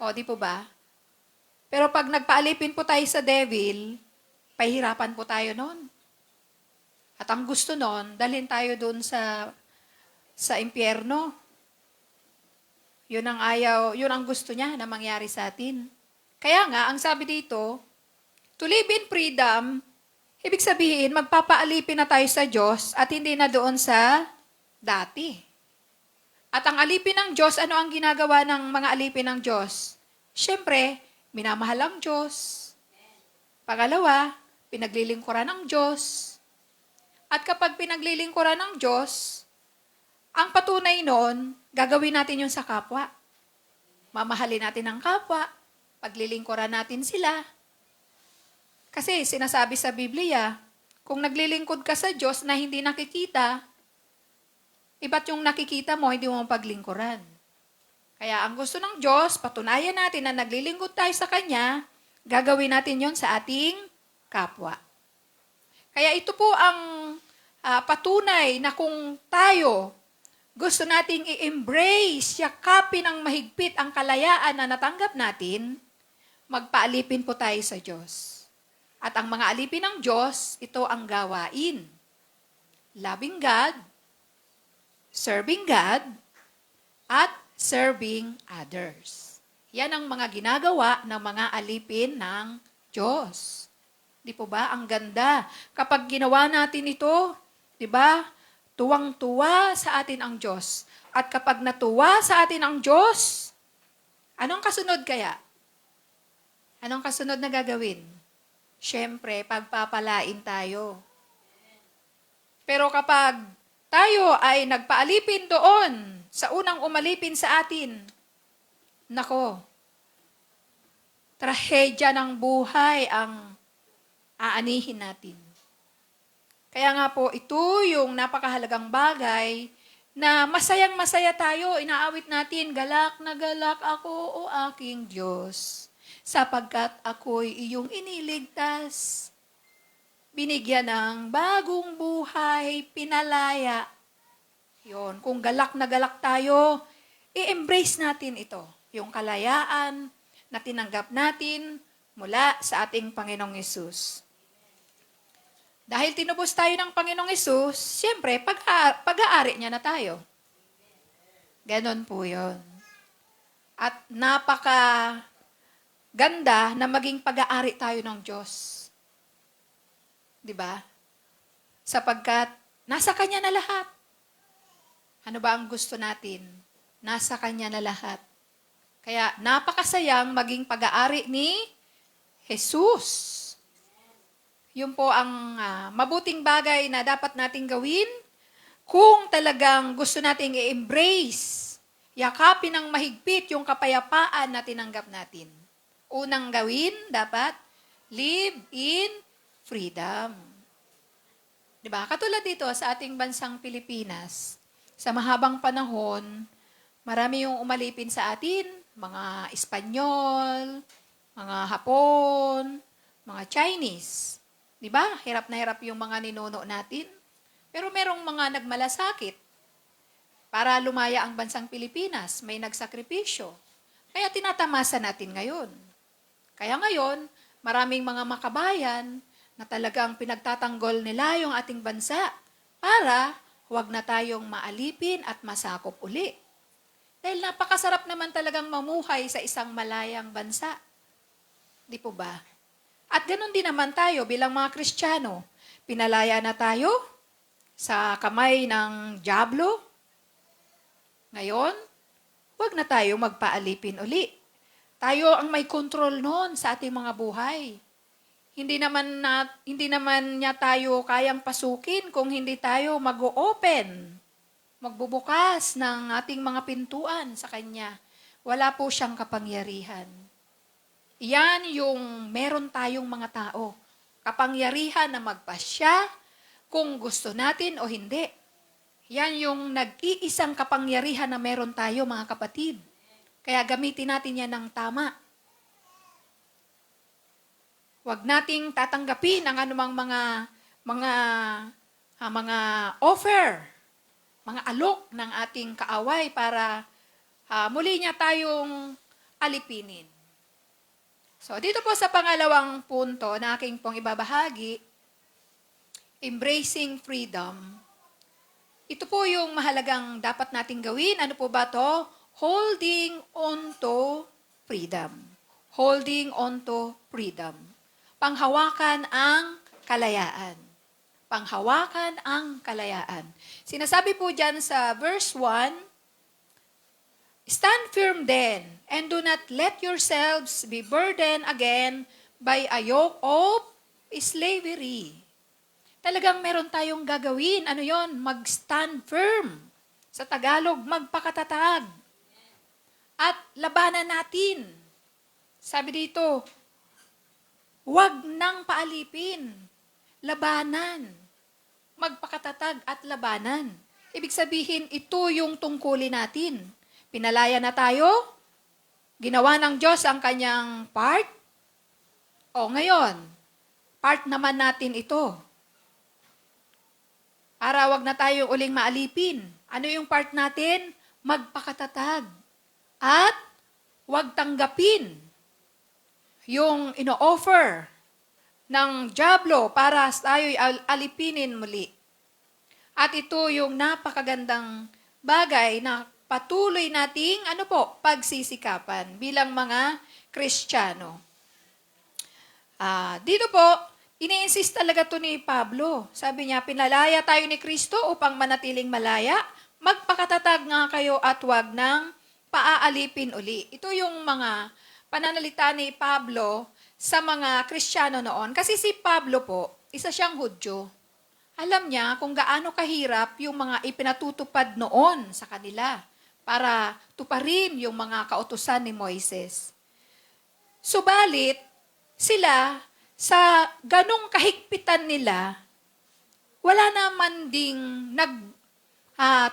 O, di po ba? Pero pag nagpaalipin po tayo sa devil, pahirapan po tayo nun. At ang gusto nun, dalhin tayo dun sa impyerno. Yun ang ayaw, yun ang gusto niya na mangyari sa atin. Kaya nga, ang sabi dito, to live in freedom, ibig sabihin, magpapaalipin na tayo sa Diyos at hindi na doon sa dati. At ang alipin ng Diyos, ano ang ginagawa ng mga alipin ng Diyos? Siyempre, minamahal ang Diyos. Pangalawa, pinaglilingkuran ng Diyos. At kapag pinaglilingkuran ng Diyos, ang patunay nun, gagawin natin yun sa kapwa. Mamahalin natin ang kapwa, paglilingkuran natin sila. Kasi sinasabi sa Biblia, kung naglilingkod ka sa Diyos na hindi nakikita, iba't yung nakikita mo, hindi mo paglingkuran. Kaya ang gusto ng Diyos, patunayan natin na naglilingkod tayo sa Kanya, gagawin natin yon sa ating kapwa. Kaya ito po ang patunay na kung tayo gusto nating i-embrace, yakapin ng mahigpit ang kalayaan na natanggap natin, magpaalipin po tayo sa Diyos. At ang mga alipin ng Diyos, ito ang gawain. Loving God, serving God, at serving others. Yan ang mga ginagawa ng mga alipin ng Diyos. Di po ba? Ang ganda. Kapag ginawa natin ito, di ba? Tuwang-tuwa sa atin ang Diyos. At kapag natuwa sa atin ang Diyos, anong kasunod kaya? Anong kasunod na gagawin? Siyempre, pagpapalain tayo. Pero kapag tayo ay nagpaalipin doon sa unang umalipin sa atin, nako, trahedya ng buhay ang aanihin natin. Kaya nga po, ito yung napakahalagang bagay na masayang masaya tayo, inaawit natin, galak na galak ako o aking Diyos, sapagkat ako'y iyong iniligtas. Binigyan ng bagong buhay, pinalaya. Yon, kung galak na galak tayo, i-embrace natin ito, yung kalayaan na tinanggap natin mula sa ating Panginoong Yesus. Dahil tinubos tayo ng Panginoong Yesus, siyempre, pag-aari niya na tayo. Ganon po yun. At napaka ganda na maging pag-aari tayo ng Diyos. Di ba? Sapagkat nasa Kanya na lahat. Ano ba ang gusto natin? Nasa Kanya na lahat. Kaya napakasayang maging pag-aari ni Jesus. Yun po ang mabuting bagay na dapat nating gawin kung talagang gusto nating i-embrace, yakapin ng mahigpit yung kapayapaan na tinanggap natin. Unang gawin, dapat live in freedom. Diba? Katulad dito sa ating bansang Pilipinas, sa mahabang panahon, marami yung umalipin sa atin, mga Espanyol, mga Hapon, mga Chinese. Diba? Hirap na hirap yung mga ninuno natin. Pero merong mga nagmalasakit para lumaya ang bansang Pilipinas. May nagsakripisyo. Kaya tinatamasa natin ngayon. Kaya ngayon, maraming mga makabayan na talagang pinagtatanggol nila yung ating bansa para huwag na tayong maalipin at masakop uli. Dahil napakasarap naman talagang mamuhay sa isang malayang bansa. Di po ba? At ganun din naman tayo bilang mga Kristiyano. Pinalaya na tayo sa kamay ng dyablo. Ngayon, huwag na tayo magpaalipin uli. Tayo ang may kontrol noon sa ating mga buhay. Hindi naman niya tayo kayang pasukin kung hindi tayo mag-open, magbubukas ng ating mga pintuan sa Kanya. Wala po siyang kapangyarihan. Yan yung meron tayong mga tao. Kapangyarihan na magpasya kung gusto natin o hindi. Yan yung nag-iisang kapangyarihan na meron tayo, mga kapatid. Kaya gamitin natin yan ng tama. Huwag nating tatanggapin ang anumang mga offer, mga alok ng ating kaaway para muli niya tayong alipinin. So, dito po sa pangalawang punto na aking pong ibabahagi, embracing freedom. Ito po yung mahalagang dapat nating gawin. Ano po ba to? Holding on to freedom. Holding on to freedom. Panghawakan ang kalayaan. Panghawakan ang kalayaan. Sinasabi po dyan sa verse 1, stand firm then, and do not let yourselves be burdened again by a yoke of slavery. Talagang meron tayong gagawin. Ano yon? Mag-stand firm. Sa Tagalog, magpakatatag. At labanan natin. Sabi dito, huwag nang paalipin. Labanan. Magpakatatag at labanan. Ibig sabihin, ito yung tungkulin natin. Pinalaya na tayo, ginawa ng Diyos ang kanyang part. O ngayon, part naman natin ito. Para wag na tayo uling maalipin. Ano yung part natin? Magpakatatag. At wag tanggapin yung ino-offer ng dyablo para tayo'y alipinin muli. At ito yung napakagandang bagay na patuloy nating pagsisikapan bilang mga Kristiyano. Dito po, ini-insist talaga to ni Pablo. Sabi niya, pinalaya tayo ni Kristo upang manatiling malaya. Magpakatatag nga kayo at huwag nang paaalipin uli. Ito yung mga pananalita ni Pablo sa mga Kristiyano noon. Kasi si Pablo po, isa siyang Hudyo. Alam niya kung gaano kahirap yung mga ipinatutupad noon sa kanila para tuparin yung mga kautusan ni Moises. Subalit, sila, sa ganong kahigpitan nila, wala naman ding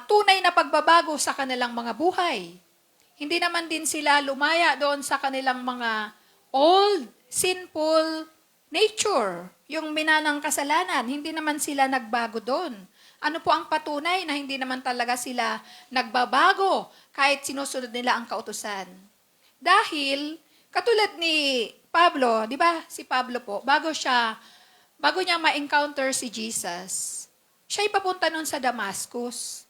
tunay na pagbabago sa kanilang mga buhay. Hindi naman din sila lumaya doon sa kanilang mga old, sinful nature, yung minanang kasalanan. Hindi naman sila nagbago doon. Ano po ang patunay na hindi naman talaga sila nagbabago kahit sinusunod nila ang kautusan? Dahil, katulad ni Pablo, di ba si Pablo po, bago niya ma-encounter si Jesus, siya'y papunta noon sa Damascus.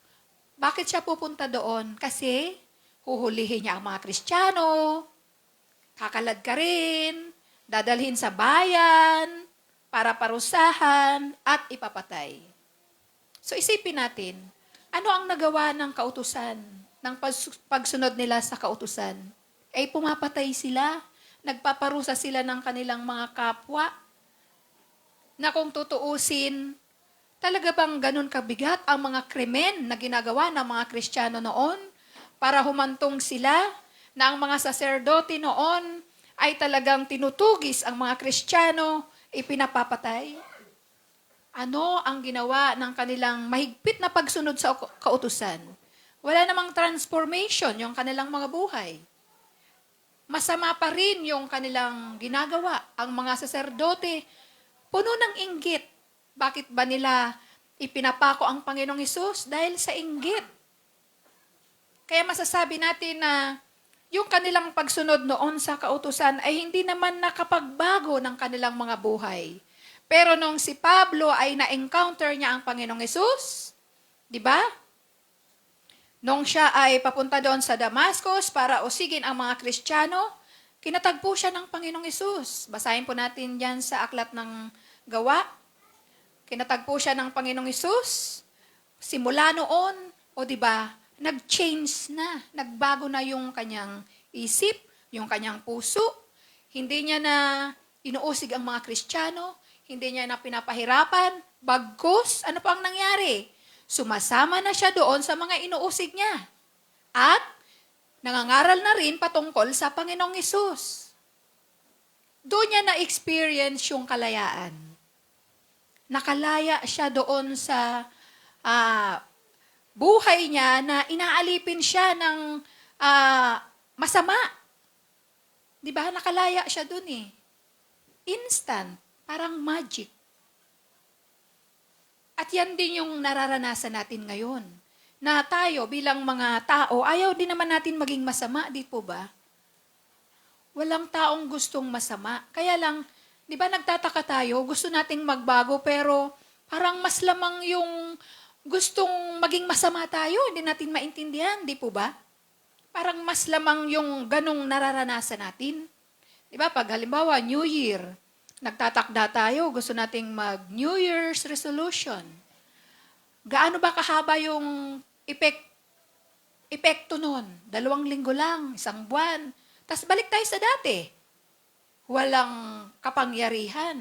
Bakit siya pupunta doon? Kasi huhulihin niya ang mga Kristiyano, kakalad ka rin, dadalhin sa bayan, para parusahan, at ipapatay. So isipin natin, ano ang nagawa ng kautusan, ng pagsunod nila sa kautusan? Ay pumapatay sila, nagpaparusa sila ng kanilang mga kapwa, na kung tutuusin, talaga bang ganun kabigat ang mga krimen na ginagawa ng mga Kristiyano noon para humantong sila na ang mga saserdote noon ay talagang tinutugis ang mga Kristiyano, ipinapapatay? Ano ang ginawa ng kanilang mahigpit na pagsunod sa kautusan? Wala namang transformation yung kanilang mga buhay. Masama pa rin yung kanilang ginagawa. Ang mga saserdote, puno ng inggit. Bakit ba nila ipinapako ang Panginoong Hesus? Dahil sa inggit. Kaya masasabi natin na yung kanilang pagsunod noon sa kautusan ay hindi naman nakapagbago ng kanilang mga buhay. Pero nung si Pablo ay na-encounter niya ang Panginoong Hesus, di ba? Nung siya ay papunta doon sa Damascus para usigin ang mga Kristiyano, kinatagpo siya ng Panginoong Hesus. Basahin po natin yan sa Aklat ng Gawa. Kinatagpo siya ng Panginoong Hesus. Simula noon, o di ba, nag-change na, nagbago na yung kanyang isip, yung kanyang puso. Hindi niya na inuusig ang mga Kristiyano, hindi niya na pinapahirapan. Bagkus, ano pa ang nangyari? Sumasama na siya doon sa mga inuusig niya. At nangangaral na rin patungkol sa Panginoong Hesus. Doon niya na-experience yung kalayaan. Nakalaya siya doon sa buhay niya na inaalipin siya ng masama. Di ba? Nakalaya siya doon eh. Instant. Parang magic. At yan din yung nararanasan natin ngayon. Na tayo bilang mga tao, ayaw din naman natin maging masama, di po ba? Walang taong gustong masama. Kaya lang, di ba nagtataka tayo, gusto nating magbago, pero parang mas lamang yung gustong maging masama tayo, hindi natin maintindihan, di po ba? Parang mas lamang yung ganong nararanasan natin. Di ba? Pag halimbawa, New Year, nagtatakda tayo, gusto nating mag-New Year's resolution. Gaano ba kahaba yung epekto nun? 2 linggo lang, 1 buwan. Tapos balik tayo sa dati. Walang kapangyarihan.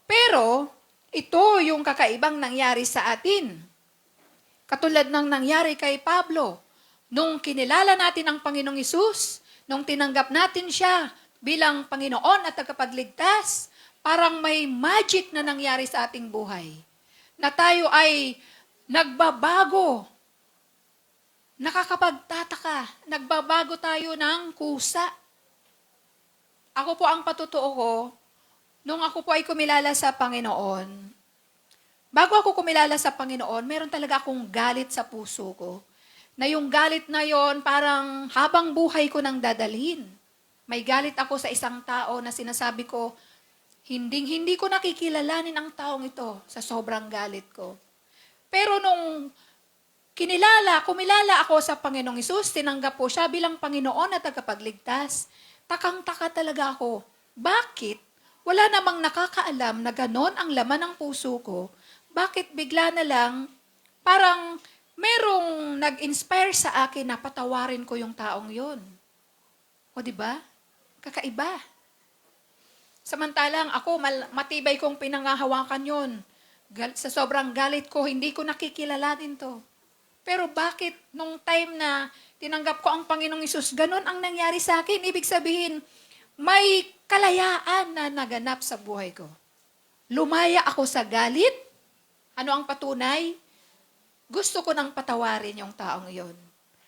Pero, ito yung kakaibang nangyari sa atin. Katulad ng nangyari kay Pablo. Nung kinilala natin ang Panginoong Hesus, nung tinanggap natin siya bilang Panginoon at tagapagligtas, parang may magic na nangyari sa ating buhay. Na tayo ay nagbabago. Nakakapagtataka. Nagbabago tayo ng kusa. Ako po ang patutuo ko, nung ako po ay kumilala sa Panginoon, bago ako kumilala sa Panginoon, meron talaga akong galit sa puso ko. Na yung galit na yon parang habang buhay ko nang dadalhin. May galit ako sa isang tao na sinasabi ko, hindi ko nakikilalanin ang taong ito sa sobrang galit ko. Pero nung kumilala ako sa Panginoong Hesus, tinanggap po siya bilang Panginoon at tagapagligtas, takang-taka talaga ako. Bakit? Wala namang nakakaalam na ganon ang laman ng puso ko. Bakit bigla na lang, parang merong nag-inspire sa akin na patawarin ko yung taong yun. O diba? Kakaiba. Samantalang ako, matibay kong pinangahawakan yun. Sa sobrang galit ko, hindi ko nakikilalanin to. Pero bakit nung time na tinanggap ko ang Panginoong Hesus, ganun ang nangyari sa akin? Ibig sabihin, may kalayaan na naganap sa buhay ko. Lumaya ako sa galit. Ano ang patunay? gusto ko nang patawarin yung taong yon.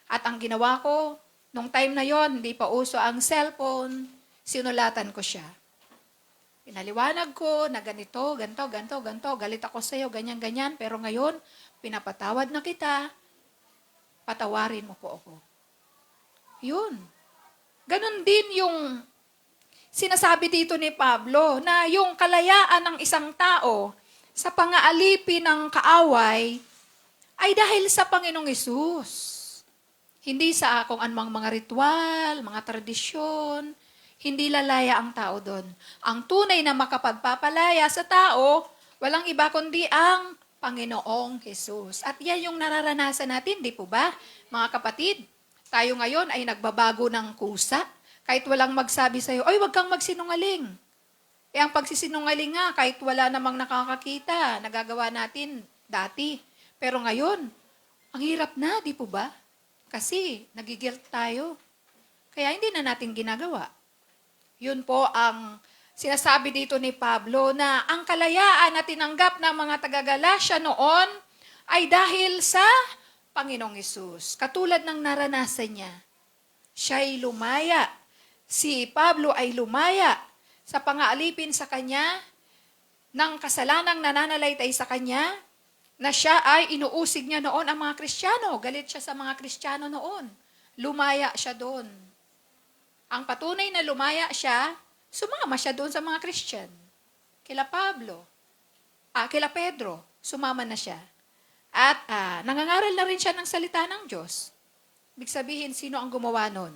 At ang ginawa ko, nung time na yon, hindi pa uso ang cellphone, sinulatan ko siya. Pinaliwanag ko na ganito, ganto, galit ako sa'yo, ganyan, ganyan, pero ngayon, pinapatawad na kita, patawarin mo po ako. Yun. Ganon din yung sinasabi dito ni Pablo na yung kalayaan ng isang tao sa pangaalipin ng kaaway ay dahil sa Panginoong Hesus. Hindi sa kung anumang mga ritual, mga tradisyon, hindi lalaya ang tao doon. Ang tunay na makapagpapalaya sa tao, walang iba kundi ang Panginoong Hesus. At yan yung nararanasan natin, di po ba, mga kapatid? Tayo ngayon ay nagbabago ng kusa. Kahit walang magsabi sa'yo, ay, wag kang magsinungaling. Ang pagsisinungaling nga, kahit wala namang nakakakita, nagagawa natin dati. Pero ngayon, ang hirap na, di po ba? Kasi nagigilt tayo. Kaya hindi na natin ginagawa. Yun po ang sinasabi dito ni Pablo na ang kalayaan na tinanggap ng mga taga-Galacia noon ay dahil sa Panginoong Hesus. Katulad ng naranasan niya. Siya'y lumaya. Si Pablo ay lumaya sa pangaalipin sa kanya ng kasalanang nananalaytay sa kanya na siya ay inuusig niya noon ang mga Kristiyano. Galit siya sa mga Kristiyano noon. Lumaya siya doon. Ang patunay na lumaya siya, sumama siya doon sa mga Christian. Kila Pedro, sumama na siya. At nangangaral na rin siya ng salita ng Diyos. Ibig sabihin, sino ang gumawa nun?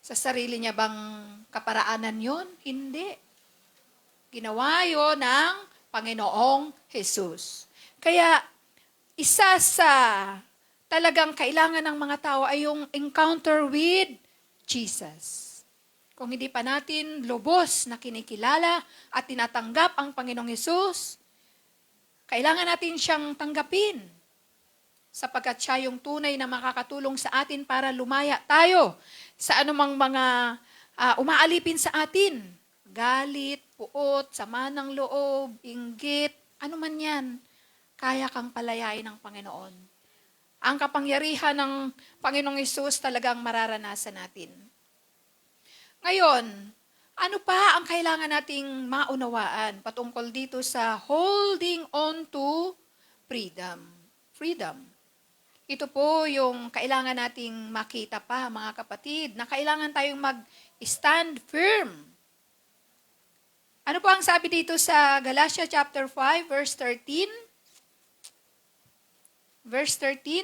Sa sarili niya bang kaparaanan yon? Hindi. Ginawa yon ng Panginoong Jesus. Kaya, isa sa talagang kailangan ng mga tao ay yung encounter with Jesus. Kung hindi pa natin lubos na kinikilala at tinatanggap ang Panginoong Hesus, kailangan natin siyang tanggapin sapagkat siya yung tunay na makakatulong sa atin para lumaya tayo sa anumang mga umaalipin sa atin. Galit, puot, sama ng loob, inggit, ano man yan, kaya kang palayain ng Panginoon. Ang kapangyarihan ng Panginoong Hesus talagang mararanasan natin. Ngayon, ano pa ang kailangan nating maunawaan patungkol dito sa holding on to freedom? Freedom. Ito po yung kailangan nating makita pa, mga kapatid, na kailangan tayong mag-stand firm. Ano po ang sabi dito sa Galatia chapter 5, verse 13? Verse 13,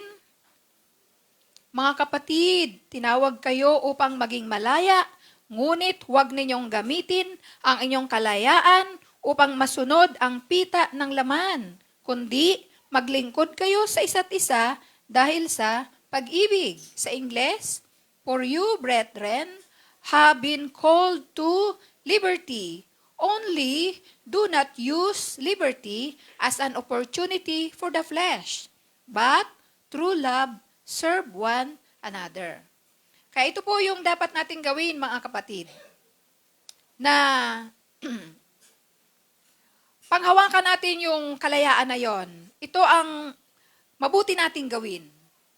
mga kapatid, tinawag kayo upang maging malaya, ngunit huwag ninyong gamitin ang inyong kalayaan upang masunod ang pita ng laman, kundi maglingkod kayo sa isa't isa dahil sa pag-ibig. Sa Ingles, for you, brethren, have been called to liberty. Only do not use liberty as an opportunity for the flesh, but through love, serve one another. Kaya ito po yung dapat nating gawin, mga kapatid, na panghawakan natin yung kalayaan na yon. Ito ang mabuti nating gawin.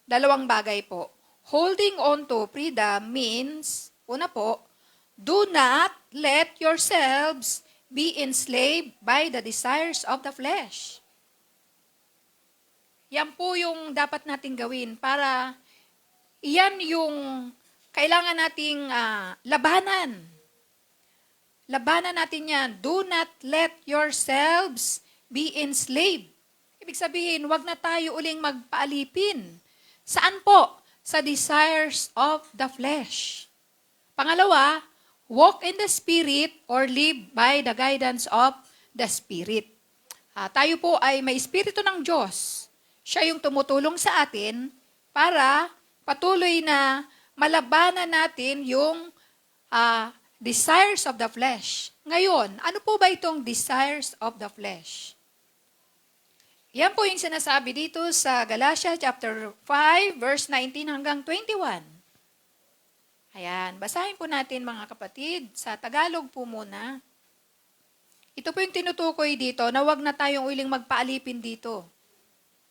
Dalawang bagay po. Holding on to freedom means, una po, do not let yourselves be enslaved by the desires of the flesh. Yan po yung dapat nating gawin para yan yung kailangan nating labanan. Labanan natin yan. Do not let yourselves be enslaved. Ibig sabihin, wag na tayo uling magpaalipin. Saan po? Sa desires of the flesh. Pangalawa, walk in the Spirit or live by the guidance of the Spirit. Tayo po ay may Espiritu ng Diyos. Siya yung tumutulong sa atin para patuloy na malabanan natin yung desires of the flesh. Ngayon, ano po ba itong desires of the flesh? Yan po yung sinasabi dito sa Galatia chapter 5, verse 19 hanggang 21. Ayan, basahin po natin mga kapatid. Sa Tagalog po muna. Ito po yung tinutukoy dito na wag na tayong uling magpaalipin dito.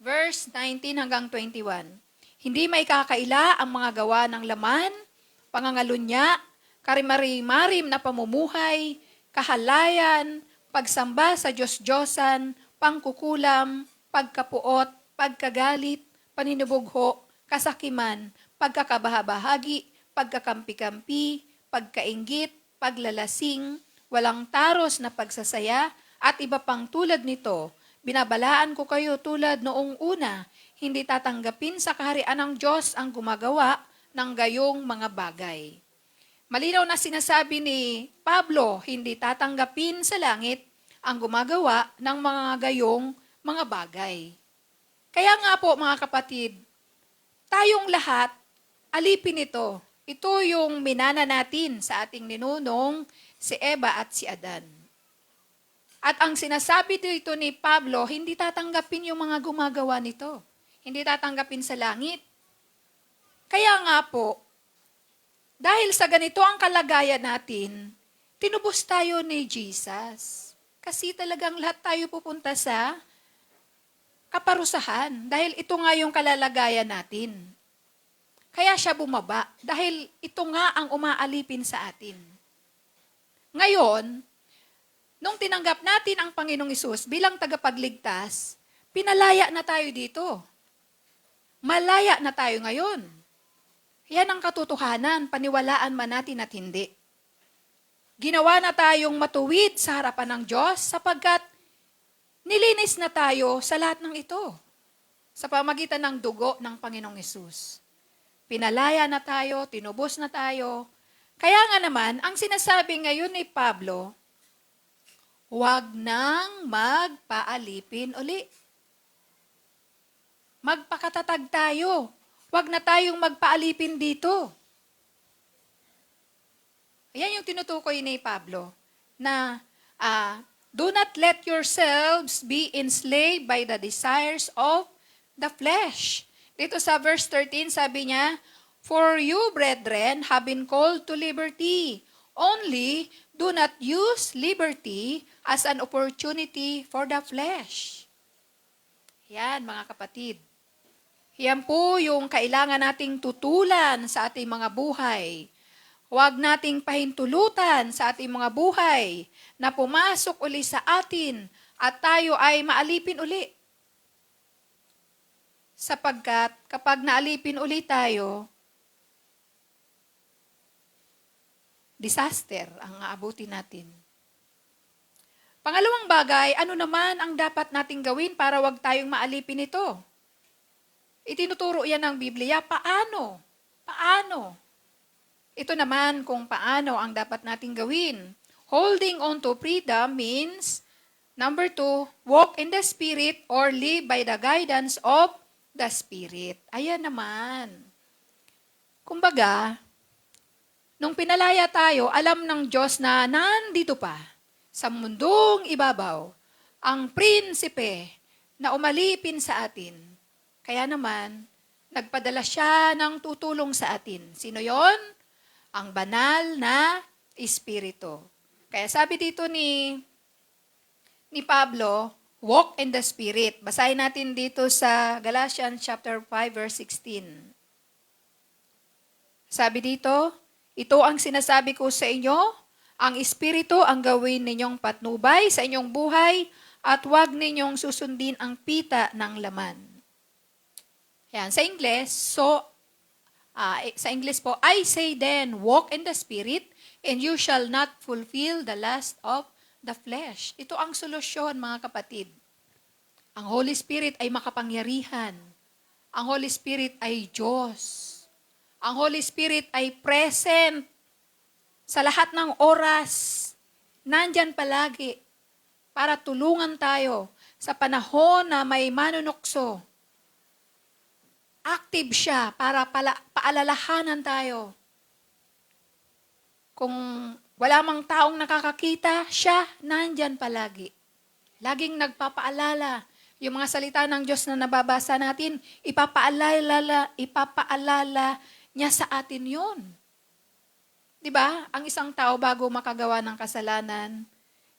verse 19 hanggang 21. Hindi may kakaila ang mga gawa ng laman, pangangalunya, karimari-marim na pamumuhay, kahalayan, pagsamba sa Diyos-Diyosan, pangkukulam, pagkapuot, pagkagalit, paninubugho, kasakiman, pagkakabahabahagi, pagkakampi-kampi, pagkainggit, paglalasing, walang taros na pagsasaya, at iba pang tulad nito. Binabalaan ko kayo tulad noong una, hindi tatanggapin sa kaharian ng Diyos ang gumagawa ng gayong mga bagay. Malinaw na sinasabi ni Pablo, hindi tatanggapin sa langit ang gumagawa ng mga gayong mga bagay. Kaya nga po mga kapatid, tayong lahat, alipin ito. Ito yung minana natin sa ating ninunong, si Eva at si Adan. At ang sinasabi dito ni Pablo, hindi tatanggapin yung mga gumagawa nito. Hindi tatanggapin sa langit. Kaya nga po, dahil sa ganito ang kalagayan natin, tinubos tayo ni Jesus. Kasi talagang lahat tayo pupunta sa kaparusahan. Dahil ito nga yung kalalagayan natin. Kaya siya bumaba. Dahil ito nga ang umaalipin sa atin. Ngayon, nung tinanggap natin ang Panginoong Hesus bilang tagapagligtas, pinalaya na tayo dito. Malaya na tayo ngayon. Yan ang katotohanan, paniwalaan man natin at hindi. Ginawa na tayong matuwid sa harapan ng Diyos sapagkat nilinis na tayo sa lahat ng ito sa pamagitan ng dugo ng Panginoong Hesus. Pinalaya na tayo, tinubos na tayo. Kaya nga naman, ang sinasabi ngayon ni Pablo, huwag nang magpaalipin uli. Magpakatatag tayo. Huwag na tayong magpaalipin dito. Ayan yung tinutukoy ni Pablo, na do not let yourselves be enslaved by the desires of the flesh. Dito sa verse 13, sabi niya, for you, brethren, have been called to liberty. Only do not use liberty as an opportunity for the flesh. Yan, mga kapatid. Yan po yung kailangan nating tutulan sa ating mga buhay. Huwag nating pahintulutan sa ating mga buhay na pumasok uli sa atin at tayo ay maalipin uli. Sapagkat kapag naalipin uli tayo, disaster ang aabutin natin. Pangalawang bagay, ano naman ang dapat nating gawin para wag tayong maalipin ito? Itinuturo yan ng Biblia. Paano? Paano? Ito naman kung paano ang dapat nating gawin. Holding on to freedom means, number 2, walk in the Spirit or live by the guidance of the Spirit. Ayan naman. Kumbaga, nung pinalaya tayo, alam ng Diyos na nandito pa sa mundong ibabaw ang prinsipe na umalipin sa atin. Kaya naman, nagpadala siya ng tutulong sa atin. Sino yon? Ang banal na Espiritu. Kaya sabi dito ni Pablo, walk in the Spirit. Basahin natin dito sa Galatians chapter 5 verse 16. Sabi dito, ito ang sinasabi ko sa inyo, ang Espiritu ang gawin ninyong patnubay sa inyong buhay at huwag ninyong susundin ang pita ng laman. Yan, sa English, sa English po, I say then, walk in the Spirit, and you shall not fulfill the lust of the flesh. Ito ang solusyon, mga kapatid. Ang Holy Spirit ay makapangyarihan. Ang Holy Spirit ay Diyos. Ang Holy Spirit ay present sa lahat ng oras. Nandyan palagi para tulungan tayo sa panahon na may manunukso. Active siya para paalalahanan tayo. Kung wala mang taong nakakakita, siya nandyan palagi. Laging nagpapaalala. Yung mga salita ng Diyos na nababasa natin, ipapaalala niya sa atin yun. Diba? Ang isang tao bago makagawa ng kasalanan,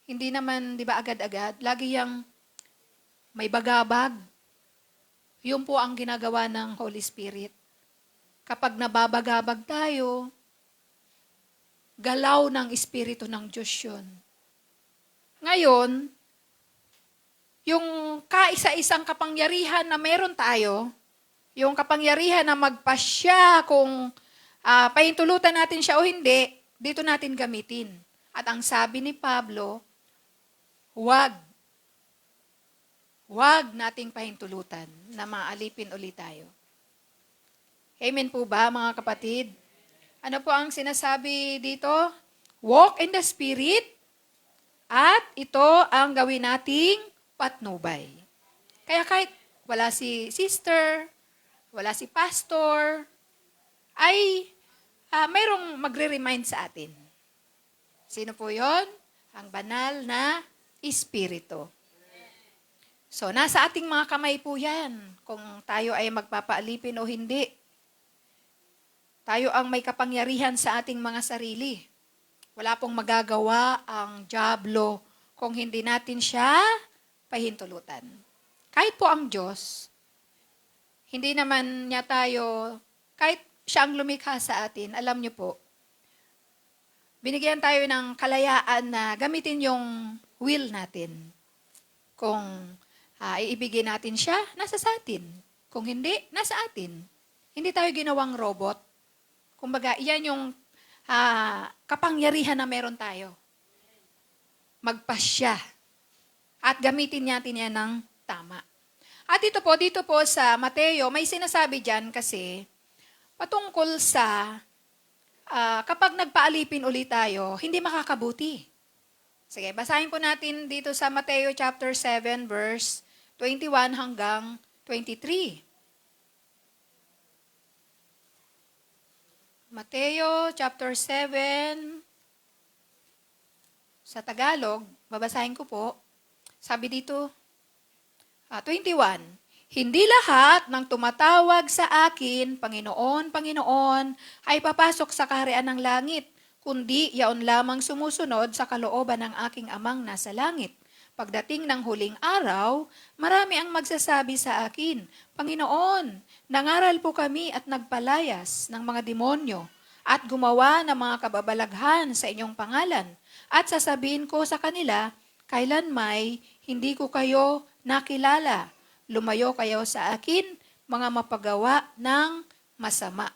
hindi naman, diba, agad-agad, lagi yung may bagabag. Yun po ang ginagawa ng Holy Spirit. Kapag nababagabag tayo, galaw ng Espiritu ng Diyos yun. Ngayon, yung kaisa-isang kapangyarihan na meron tayo, yung kapangyarihan na magpasya kung pahintulutan natin siya o hindi, dito natin gamitin. At ang sabi ni Pablo, huwag nating pahintulutan na maalipin ulit tayo. Amen po ba, mga kapatid? Ano po ang sinasabi dito? Walk in the Spirit, at ito ang gawin nating patnubay. Kaya kahit wala si sister, wala si pastor, ay mayroong magre-remind sa atin. Sino po yon? Ang banal na Espiritu. So, nasa ating mga kamay po yan, kung tayo ay magpapaalipin o hindi. Tayo ang may kapangyarihan sa ating mga sarili. Wala pong magagawa ang dyablo kung hindi natin siya pahintulutan. Kahit po ang Diyos, hindi naman niya tayo, kahit siya ang lumikha sa atin, alam niyo po, binigyan tayo ng kalayaan na gamitin yung will natin. Kung iibigin natin siya, nasa sa atin. Kung hindi, nasa atin. Hindi tayo ginawang robot. Kumbaga, iyan yung kapangyarihan na meron tayo. Magpasya. At gamitin natin yan ng tama. At dito po sa Mateo, may sinasabi dyan kasi patungkol sa kapag nagpaalipin ulit tayo, hindi makakabuti. Sige, basahin po natin dito sa Mateo chapter 7 verse 21 hanggang 23. Mateo chapter 7, sa Tagalog, babasahin ko po. Sabi dito, 21, hindi lahat ng tumatawag sa akin, Panginoon, Panginoon, ay papasok sa kaharian ng langit, kundi yaon lamang sumusunod sa kalooban ng aking amang nasa langit. Pagdating ng huling araw, marami ang magsasabi sa akin, Panginoon, nangaral po kami at nagpalayas ng mga demonyo at gumawa ng mga kababalaghan sa inyong pangalan. At sasabihin ko sa kanila, kailanmay hindi ko kayo nakilala. Lumayo kayo sa akin, mga mapagawa ng masama.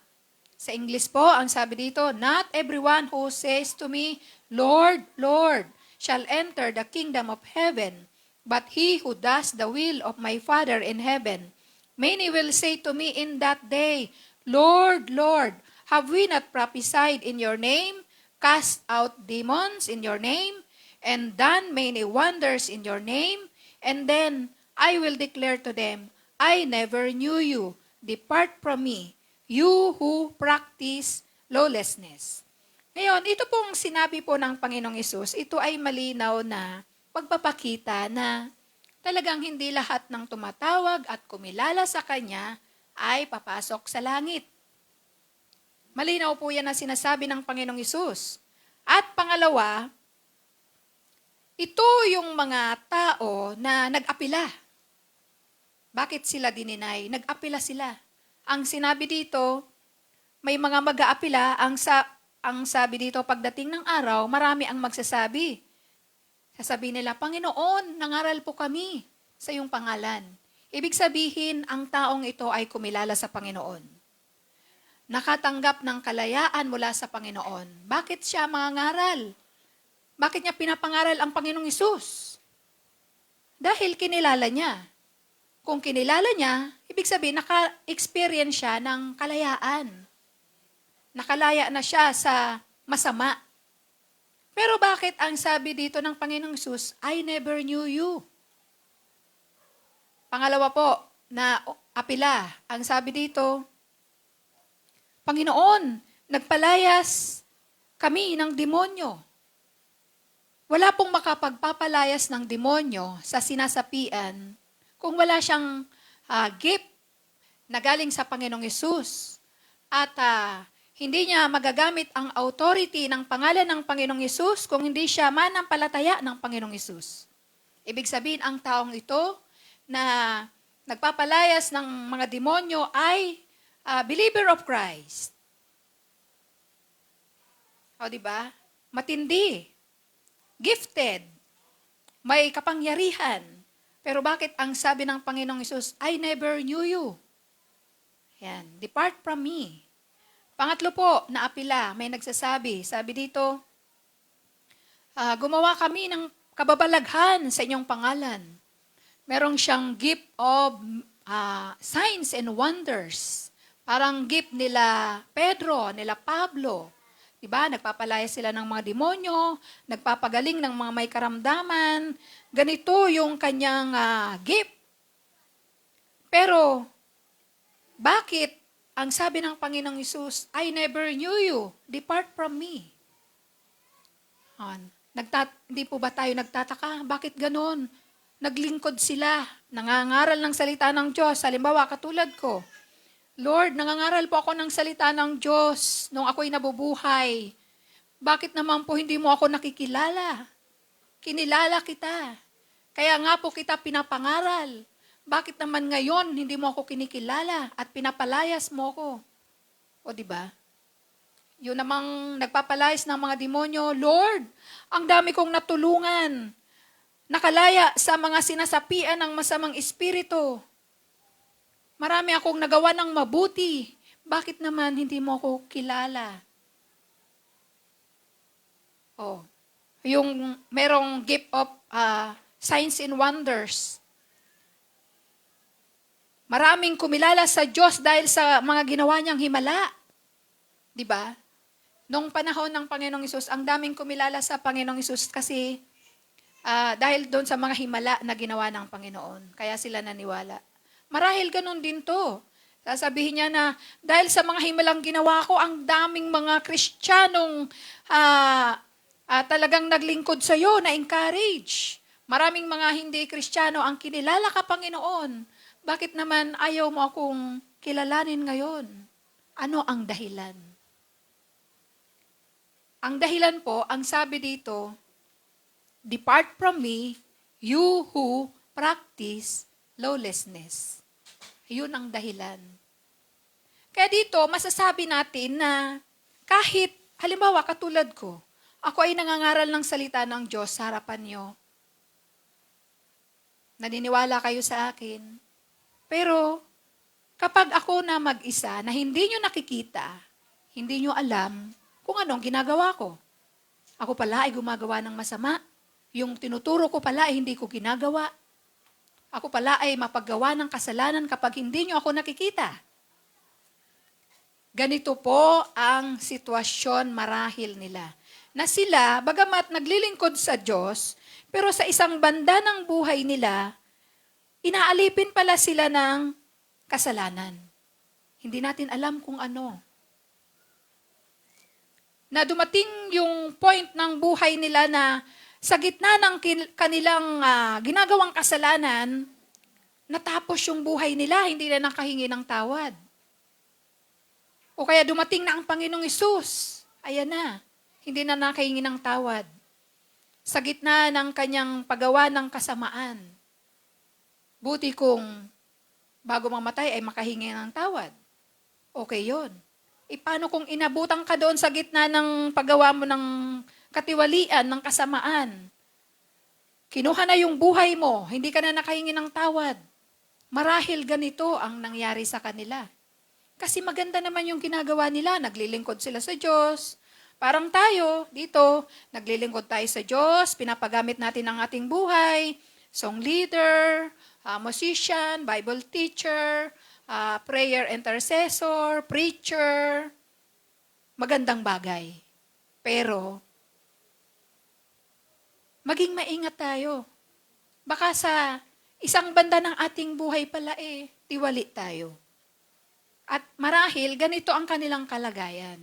Sa English po, ang sabi dito, not everyone who says to me, Lord, Lord, shall enter the kingdom of heaven, but he who does the will of my Father in heaven. Many will say to me in that day, Lord, Lord, have we not prophesied in your name, cast out demons in your name, and done many wonders in your name? And then I will declare to them, I never knew you. Depart from me, you who practice lawlessness. Ngayon, ito pong sinabi po ng Panginoong Hesus, ito ay malinaw na pagpapakita na talagang hindi lahat ng tumatawag at kumilala sa Kanya ay papasok sa langit. Malinaw po yan na sinasabi ng Panginoong Hesus. At pangalawa, ito yung mga tao na nag-apila. Bakit sila dininay? Nag-apila sila. Ang sinabi dito, may mga mag-aapila, ang sabi dito, pagdating ng araw, marami ang magsasabi. Sasabihin nila, Panginoon, nangaral po kami sa iyong pangalan. Ibig sabihin, ang taong ito ay kumilala sa Panginoon. Nakatanggap ng kalayaan mula sa Panginoon. Bakit siya mangangaral? Bakit niya pinapangaral ang Panginoong Hesus? Dahil kinilala niya. Kung kinilala niya, ibig sabihin, naka-experience siya ng kalayaan. Nakalaya na siya sa masama. Pero bakit ang sabi dito ng Panginoong Hesus, I never knew you? Pangalawa po, na apila, ang sabi dito, Panginoon, nagpalayas kami ng demonyo. Wala pong makapagpapalayas ng demonyo sa sinasapian kung wala siyang gift na galing sa Panginoong Hesus. At hindi niya magagamit ang authority ng pangalan ng Panginoong Hesus kung hindi siya manampalataya ng Panginoong Hesus. Ibig sabihin, ang taong ito na nagpapalayas ng mga demonyo ay believer of Christ. O, di ba? Matindi. Gifted. May kapangyarihan. Pero bakit ang sabi ng Panginoong Hesus, I never knew you. Yan. Depart from me. Pangatlo po, naapila, may nagsasabi. Sabi dito, gumawa kami ng kababalaghan sa inyong pangalan. Merong siyang gift of signs and wonders. Parang gift nila Pedro, nila Pablo. Diba? Nagpapalaya sila ng mga demonyo, nagpapagaling ng mga may karamdaman. Ganito yung kanyang gift. Pero, bakit ang sabi ng Panginoong Hesus, I never knew you, depart from me. Hindi po ba tayo nagtataka? Bakit ganon? Naglingkod sila, nangangaral ng salita ng Diyos. Halimbawa, katulad ko, Lord, nangangaral po ako ng salita ng Diyos nung ako'y nabubuhay. Bakit naman po hindi mo ako nakikilala? Kinilala kita. Kaya nga po kita pinapangaral. Bakit naman ngayon hindi mo ako kinikilala at pinapalayas mo ko? O di ba? Yun namang nagpapalayas ng mga demonyo, Lord, ang dami kong natulungan. Nakalaya sa mga sinasapian ng masamang espiritu. Marami akong nagawa ng mabuti. Bakit naman hindi mo ako kilala? Oh, yung merong gift of signs and wonders. Maraming kumilala sa Diyos dahil sa mga ginawa niyang himala. Di ba? Noong panahon ng Panginoong Hesus, ang daming kumilala sa Panginoong Hesus kasi dahil doon sa mga himala na ginawa ng Panginoon. Kaya sila naniwala. Marahil ganun din to. Sasabihin niya na, dahil sa mga himalang ginawa ko, ang daming mga Kristiyanong talagang naglingkod sa iyo, na-encourage. Maraming mga hindi Kristiyano ang kinilala ka, Panginoon. Bakit naman ayaw mo akong kilalanin ngayon? Ano ang dahilan? Ang dahilan po, ang sabi dito, depart from me, you who practice lawlessness. Yun ang dahilan. Kaya dito, masasabi natin na kahit, halimbawa, katulad ko, ako ay nangangaral ng salita ng Diyos sa harapan nyo. Naniniwala kayo sa akin. Pero, kapag ako na mag-isa, na hindi nyo nakikita, hindi nyo alam kung anong ginagawa ko. Ako pala ay gumagawa ng masama. Yung tinuturo ko pala ay hindi ko ginagawa. Ako pala ay mapaggawa ng kasalanan kapag hindi nyo ako nakikita. Ganito po ang sitwasyon marahil nila. Na sila, bagamat naglilingkod sa Diyos, pero sa isang banda ng buhay nila, inaalipin pala sila ng kasalanan. Hindi natin alam kung ano. Na dumating yung point ng buhay nila na sa gitna ng kanilang ginagawang kasalanan, natapos yung buhay nila, hindi na nakahingi ng tawad. O kaya dumating na ang Panginoong Hesus, ayan na, hindi na nakahingi ng tawad. Sa gitna ng kanyang paggawa ng kasamaan, buti kung bago mamatay ay makahingi ng tawad. Okay yun. E paano kung inabutan ka doon sa gitna ng paggawa mo ng katiwalian, ng kasamaan? Kinuha na yung buhay mo, hindi ka na nakahingi ng tawad. Marahil ganito ang nangyari sa kanila. Kasi maganda naman yung ginagawa nila, naglilingkod sila sa Diyos. Parang tayo, dito, naglilingkod tayo sa Diyos, pinapagamit natin ang ating buhay, song leader, musician, Bible teacher, prayer intercessor, preacher, magandang bagay. Pero, maging maingat tayo. Baka sa isang banda ng ating buhay pala tiwali tayo. At marahil, ganito ang kanilang kalagayan.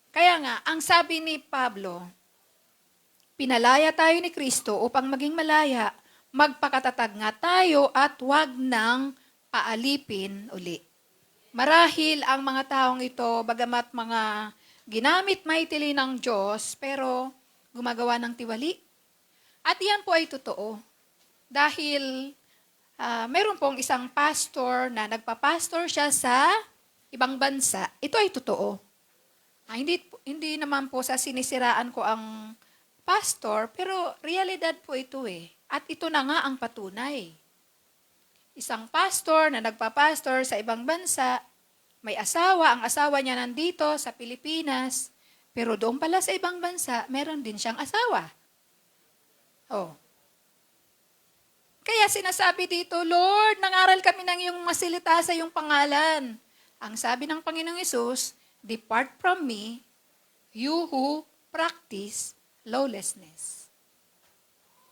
Kaya nga, ang sabi ni Pablo, pinalaya tayo ni Kristo upang maging malaya, magpakatatag nga tayo at huwag nang paalipin uli. Marahil ang mga taong ito, bagamat mga ginamit mightily ng Diyos, pero gumagawa ng tiwali. At yan po ay totoo. Dahil meron pong isang pastor na nagpa-pastor siya sa ibang bansa. Ito ay totoo. Hindi naman po sa sinisiraan ko ang pastor, pero realidad po ito eh. At ito na nga ang patunay. Isang pastor na nagpa-pastor sa ibang bansa, may asawa, ang asawa niya nandito sa Pilipinas, pero doon pala sa ibang bansa, meron din siyang asawa. Oh. Kaya sinasabi dito, Lord, nangaral kami ng iyong masilita sa iyong pangalan. Ang sabi ng Panginoong Hesus, depart from me, you who practice lawlessness.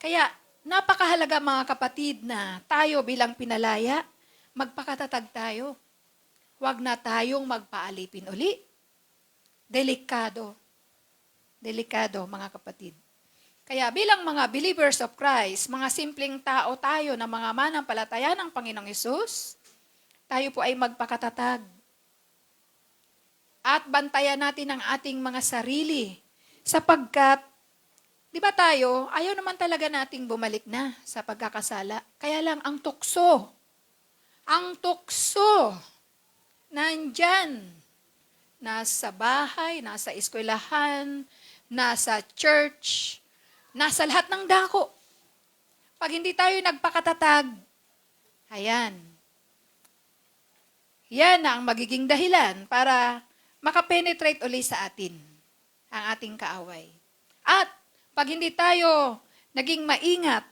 Kaya, napakahalaga mga kapatid na tayo bilang pinalaya, magpakatatag tayo. Huwag na tayong magpaalipin uli. Delikado. Delikado mga kapatid. Kaya bilang mga believers of Christ, mga simpleng tao tayo na mga manampalataya ng Panginoong Hesus, tayo po ay magpakatatag. At bantayan natin ang ating mga sarili. Sapagkat, di ba tayo, ayaw naman talaga nating bumalik na sa pagkakasala. Kaya lang ang tukso, nandyan, nasa bahay, nasa eskwelahan, nasa church, nasa lahat ng dako. Pag hindi tayo nagpakatatag, ayan. Yan na ang magiging dahilan para makapenetrate uli sa atin ang ating kaaway. At pag hindi tayo naging maingat,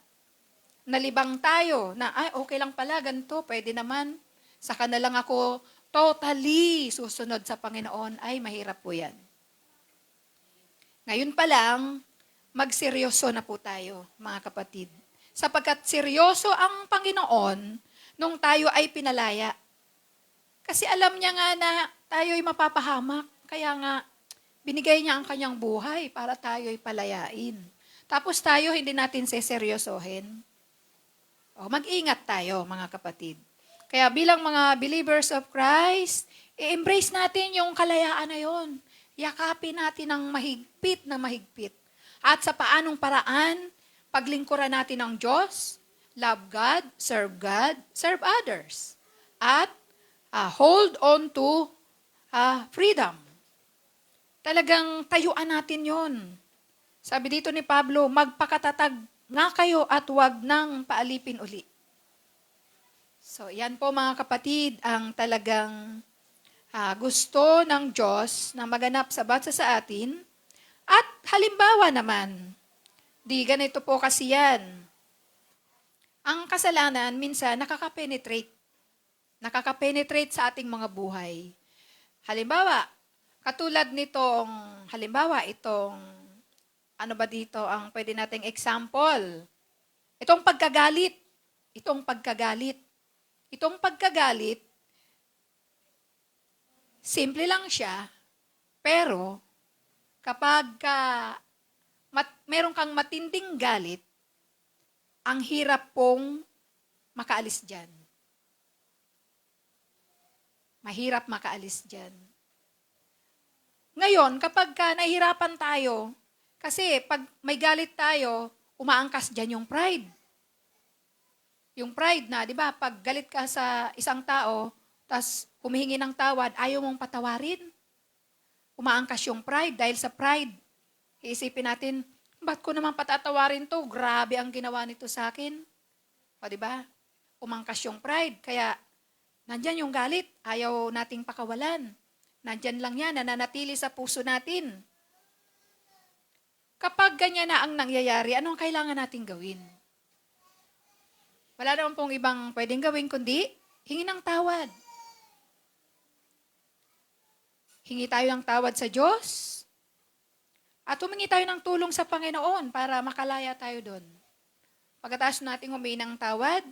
nalibang tayo na, okay lang pala, ganito, pwede naman, saka na lang ako totally susunod sa Panginoon, ay mahirap po yan. Ngayon pa lang, magseryoso na po tayo, mga kapatid. Sapagkat seryoso ang Panginoon nung tayo ay pinalaya. Kasi alam niya nga na tayo ay mapapahamak. Kaya nga, binigay niya ang kanyang buhay para tayo ay palayain. Tapos tayo hindi natin seseryosohin. Mag-ingat tayo, mga kapatid. Kaya bilang mga believers of Christ, i-embrace natin yung kalayaan na yon. Yakapin natin ng mahigpit na mahigpit. At sa paanong paraan, paglingkuran natin ng Diyos, love God, serve others. At hold on to freedom. Talagang tayuan natin yon. Sabi dito ni Pablo, magpakatatag nga kayo at huwag nang paalipin uli. So, yan po mga kapatid, ang talagang gusto ng Diyos na maganap sa bansa sa atin. At halimbawa naman, di ganito po kasi yan. Ang kasalanan minsan nakaka-penetrate sa ating mga buhay. Halimbawa, katulad nitong, itong, ano ba dito ang pwede nating example? Itong pagkagalit. Simple lang siya, pero kapag meron kang matinding galit, ang hirap pong makaalis dyan. Mahirap makaalis dyan. Ngayon, kapag nahihirapan tayo, kasi pag may galit tayo, umaangkas dyan yung pride. Yung pride na, di ba, pag galit ka sa isang tao, tas humihingi ng tawad, ayaw mong patawarin. Umaangkas yung pride dahil sa pride. Iisipin natin, ba't ko naman patatawarin to? Grabe ang ginawa nito sa akin. O di ba? Umangkas yung pride. Kaya, nandyan yung galit. Ayaw nating pakawalan. Nandyan lang yan, nananatili sa puso natin. Kapag ganyan na ang nangyayari, anong kailangan nating gawin? Wala naman pong ibang pwedeng gawin, kundi hingi ng tawad. Hingi tayo ng tawad sa Diyos at humingi tayo ng tulong sa Panginoon para makalaya tayo doon. Pagkatapos natin humingi ng tawad,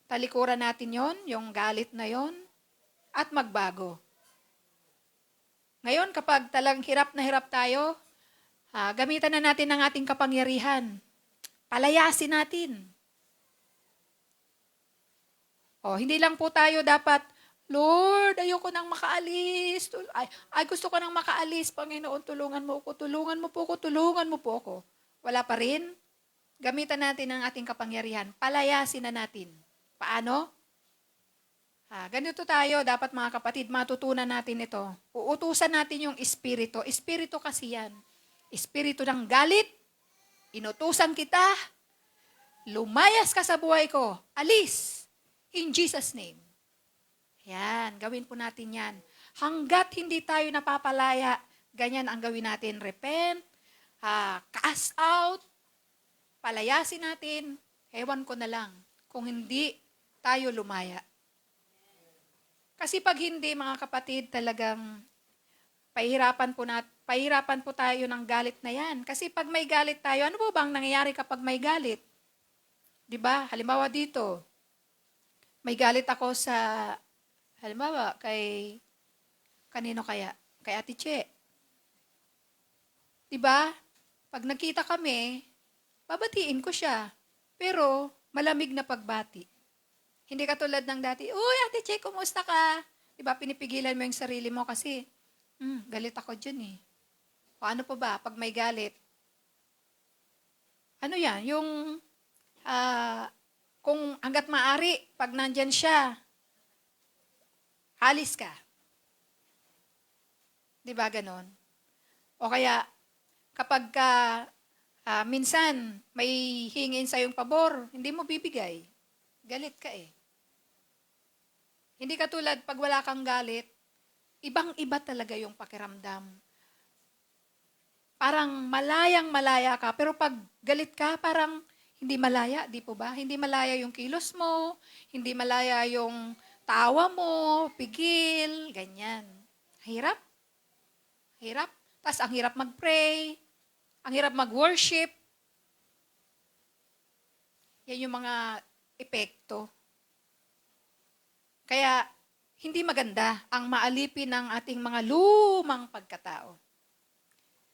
talikuran natin yon, yung galit na yon, at magbago. Ngayon, kapag talagang hirap na hirap tayo, gamitan na natin ang ating kapangyarihan. Palayasin natin. Hindi lang po tayo dapat, Lord, ayoko nang makaalis. Ay, gusto ko nang makaalis. Panginoon, tulungan mo ako. Tulungan mo po ako. Wala pa rin. Gamitan natin ang ating kapangyarihan. Palayasin na natin. Paano? Ganito tayo, dapat mga kapatid, matutunan natin ito. Uutusan natin yung espiritu. Espiritu kasi yan. Espiritu ng galit. Inutusan kita. Lumayas ka sa buhay ko. Alis. In Jesus' name. Yan, gawin po natin yan. Hanggat hindi tayo napapalaya, ganyan ang gawin natin. Repent, cast out, palayasin natin. Ewan ko na lang kung hindi tayo lumaya. Kasi pag hindi, mga kapatid, talagang pahirapan po tayo ng galit na yan. Kasi pag may galit tayo, ano po bang nangyayari kapag may galit? 'Di ba? Halimbawa dito, may galit ako sa, halimbawa, kanino kaya? Kay Ate Che. 'Di ba? Pag nakita kami, babatiin ko siya. Pero malamig na pagbati. Hindi katulad ng dati, uy, Ate Che, kumusta ka? Diba, pinipigilan mo yung sarili mo kasi, galit ako dyan eh. O ano pa ba, pag may galit? Ano yan? Yung, kung hanggat maaari, pag nandyan siya, halis ka. Diba, ganon? O kaya, kapag minsan, may hingin sa yung pabor, hindi mo bibigay. Galit ka eh. Hindi katulad pag wala kang galit, ibang-iba talaga yung pakiramdam. Parang malayang-malaya ka, pero pag galit ka, parang hindi malaya, di po ba? Hindi malaya yung kilos mo, hindi malaya yung tawa mo, pigil, ganyan. Hirap. Hirap. Tapos ang hirap mag-pray, ang hirap mag-worship. Yan yung mga epekto. Kaya, hindi maganda ang maalipin ng ating mga lumang pagkatao.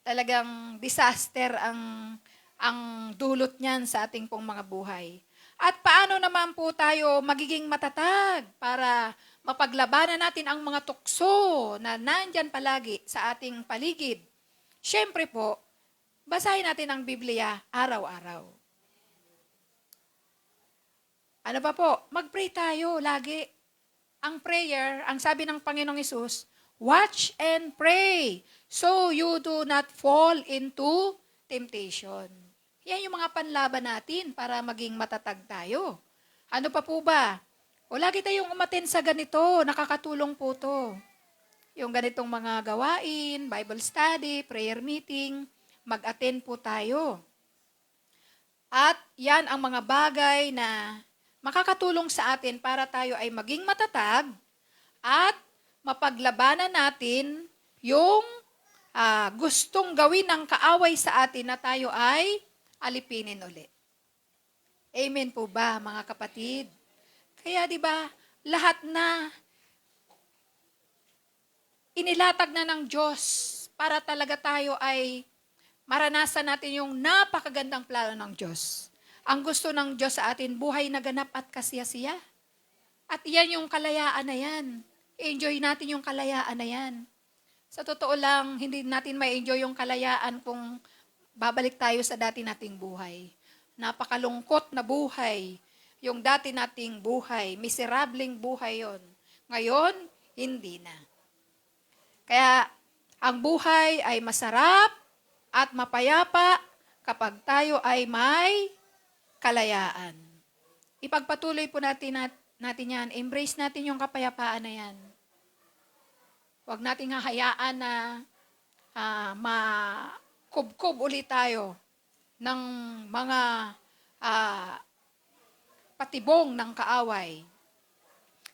Talagang disaster ang dulot niyan sa ating pong mga buhay. At paano naman po tayo magiging matatag para mapaglabanan natin ang mga tukso na nandyan palagi sa ating paligid? Siyempre po, basahin natin ang Biblia araw-araw. Ano pa po? Mag-pray tayo lagi. Ang prayer, ang sabi ng Panginoong Hesus, watch and pray so you do not fall into temptation. Yan yung mga panlaban natin para maging matatag tayo. Ano pa po ba? O lagi tayong umaten sa ganito, nakakatulong po to. Yung ganitong mga gawain, Bible study, prayer meeting, mag-attend po tayo. At yan ang mga bagay na makakatulong sa atin para tayo ay maging matatag at mapaglabanan natin yung gustong gawin ng kaaway sa atin na tayo ay alipinin uli. Amen po ba, mga kapatid? Kaya 'di ba, lahat na inilatag na ng Diyos para talaga tayo ay maranasan natin yung napakagandang plano ng Diyos. Ang gusto ng Diyos sa atin, buhay na ganap at kasiyasiya. At yan yung kalayaan na yan. Enjoy natin yung kalayaan na yan. Sa totoo lang, hindi natin ma-enjoy yung kalayaan kung babalik tayo sa dati nating buhay. Napakalungkot na buhay. Yung dati nating buhay. Miserableng buhay yon. Ngayon, hindi na. Kaya, ang buhay ay masarap at mapayapa kapag tayo ay may kalayaan. Ipagpatuloy po natin yan. Embrace natin yung kapayapaan na yan. Huwag nating hahayaan na makubkob ulit tayo ng mga patibong ng kaaway.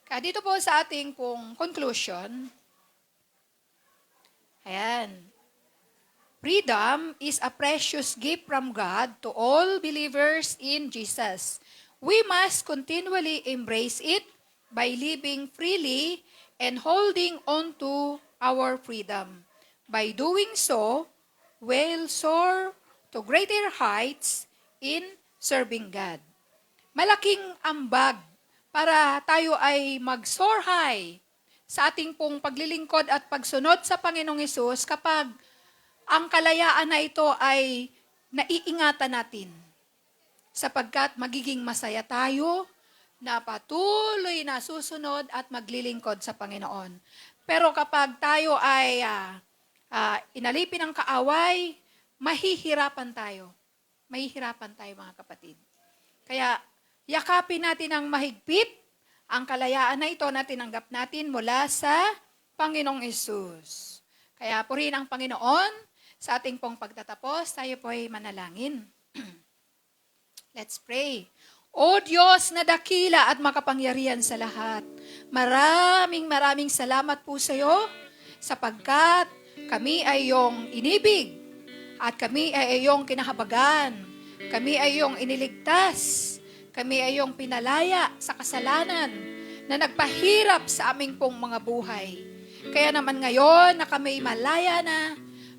Kaya dito po sa ating pong conclusion, ayan, freedom is a precious gift from God to all believers in Jesus. We must continually embrace it by living freely and holding on to our freedom. By doing so, we'll soar to greater heights in serving God. Malaking ambag para tayo ay mag-soar high sa ating pong paglilingkod at pagsunod sa Panginoong Hesus kapag ang kalayaan na ito ay naiingatan natin sapagkat magiging masaya tayo, na patuloy na susunod at maglilingkod sa Panginoon. Pero kapag tayo ay inalipin ng kaaway, mahihirapan tayo. Mahihirapan tayo mga kapatid. Kaya yakapin natin ng mahigpit ang kalayaan na ito na tinanggap natin mula sa Panginoong Hesus. Kaya purihin ang Panginoon sa ating pong pagtatapos. Tayo po ay manalangin. Let's pray. O Diyos na dakila at makapangyarihan sa lahat, maraming salamat po sa iyo sapagkat kami ay iyong inibig at kami ay iyong kinahabagan. Kami ay iyong iniligtas. Kami ay iyong pinalaya sa kasalanan na nagpahirap sa aming pong mga buhay. Kaya naman ngayon na kami malaya na,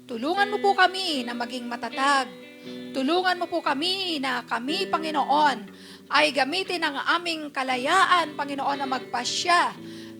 tulungan mo po kami na maging matatag. Tulungan mo po kami na kami, Panginoon, ay gamitin ang aming kalayaan, Panginoon, na magpasya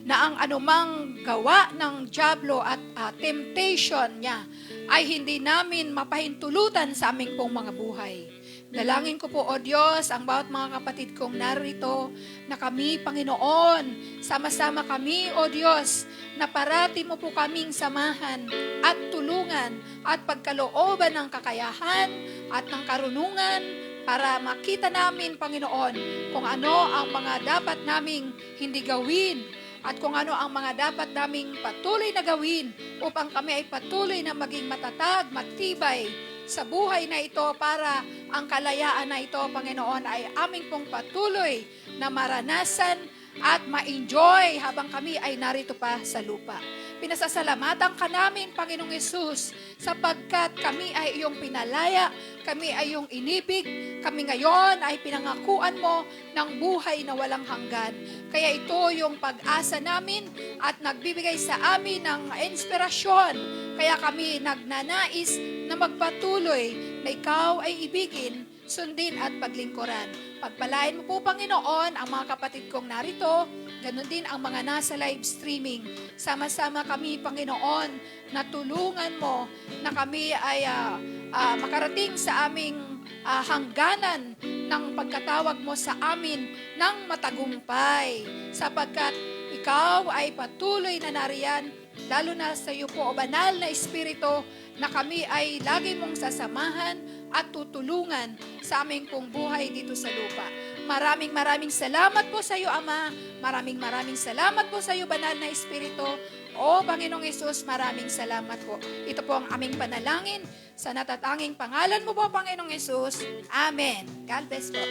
na ang anumang gawa ng dyablo at temptation niya ay hindi namin mapahintulutan sa aming pong mga buhay. Dalangin ko po, O Diyos, ang bawat mga kapatid kong narito na kami, Panginoon, sama-sama kami, O Diyos, na parati mo po kaming samahan at tulungan at pagkalooban ng kakayahan at ng karunungan para makita namin, Panginoon, kung ano ang mga dapat naming hindi gawin at kung ano ang mga dapat naming patuloy na gawin upang kami ay patuloy na maging matatag, matibay sa buhay na ito para ang kalayaan na ito, Panginoon, ay aming pong patuloy na maranasan at ma-enjoy habang kami ay narito pa sa lupa. Pinasasalamatan ka namin, Panginoong Hesus, sapagkat kami ay iyong pinalaya, kami ay iyong inibig, kami ngayon ay pinangakuan mo ng buhay na walang hanggan. Kaya ito yung pag-asa namin at nagbibigay sa amin ng inspirasyon. Kaya kami nagnanais na magpatuloy na ikaw ay ibigin, sundin at paglingkuran. Pagpalain mo po, Panginoon, ang mga kapatid kong narito, ganun din ang mga nasa live streaming. Sama-sama kami, Panginoon, na tulungan mo na kami ay makarating sa aming hangganan ng pagkatawag mo sa amin ng matagumpay. Sapagkat ikaw ay patuloy na nariyan, lalo na sa iyo po, o banal na Espiritu, na kami ay lagi mong sasamahan at tutulungan sa aming pong buhay dito sa lupa. Maraming salamat po sa iyo, Ama. Maraming salamat po sa iyo, banal na Espiritu. O Panginoong Hesus, maraming salamat po. Ito po ang aming panalangin sa natatanging pangalan mo po, Panginoong Hesus. Amen. God bless po.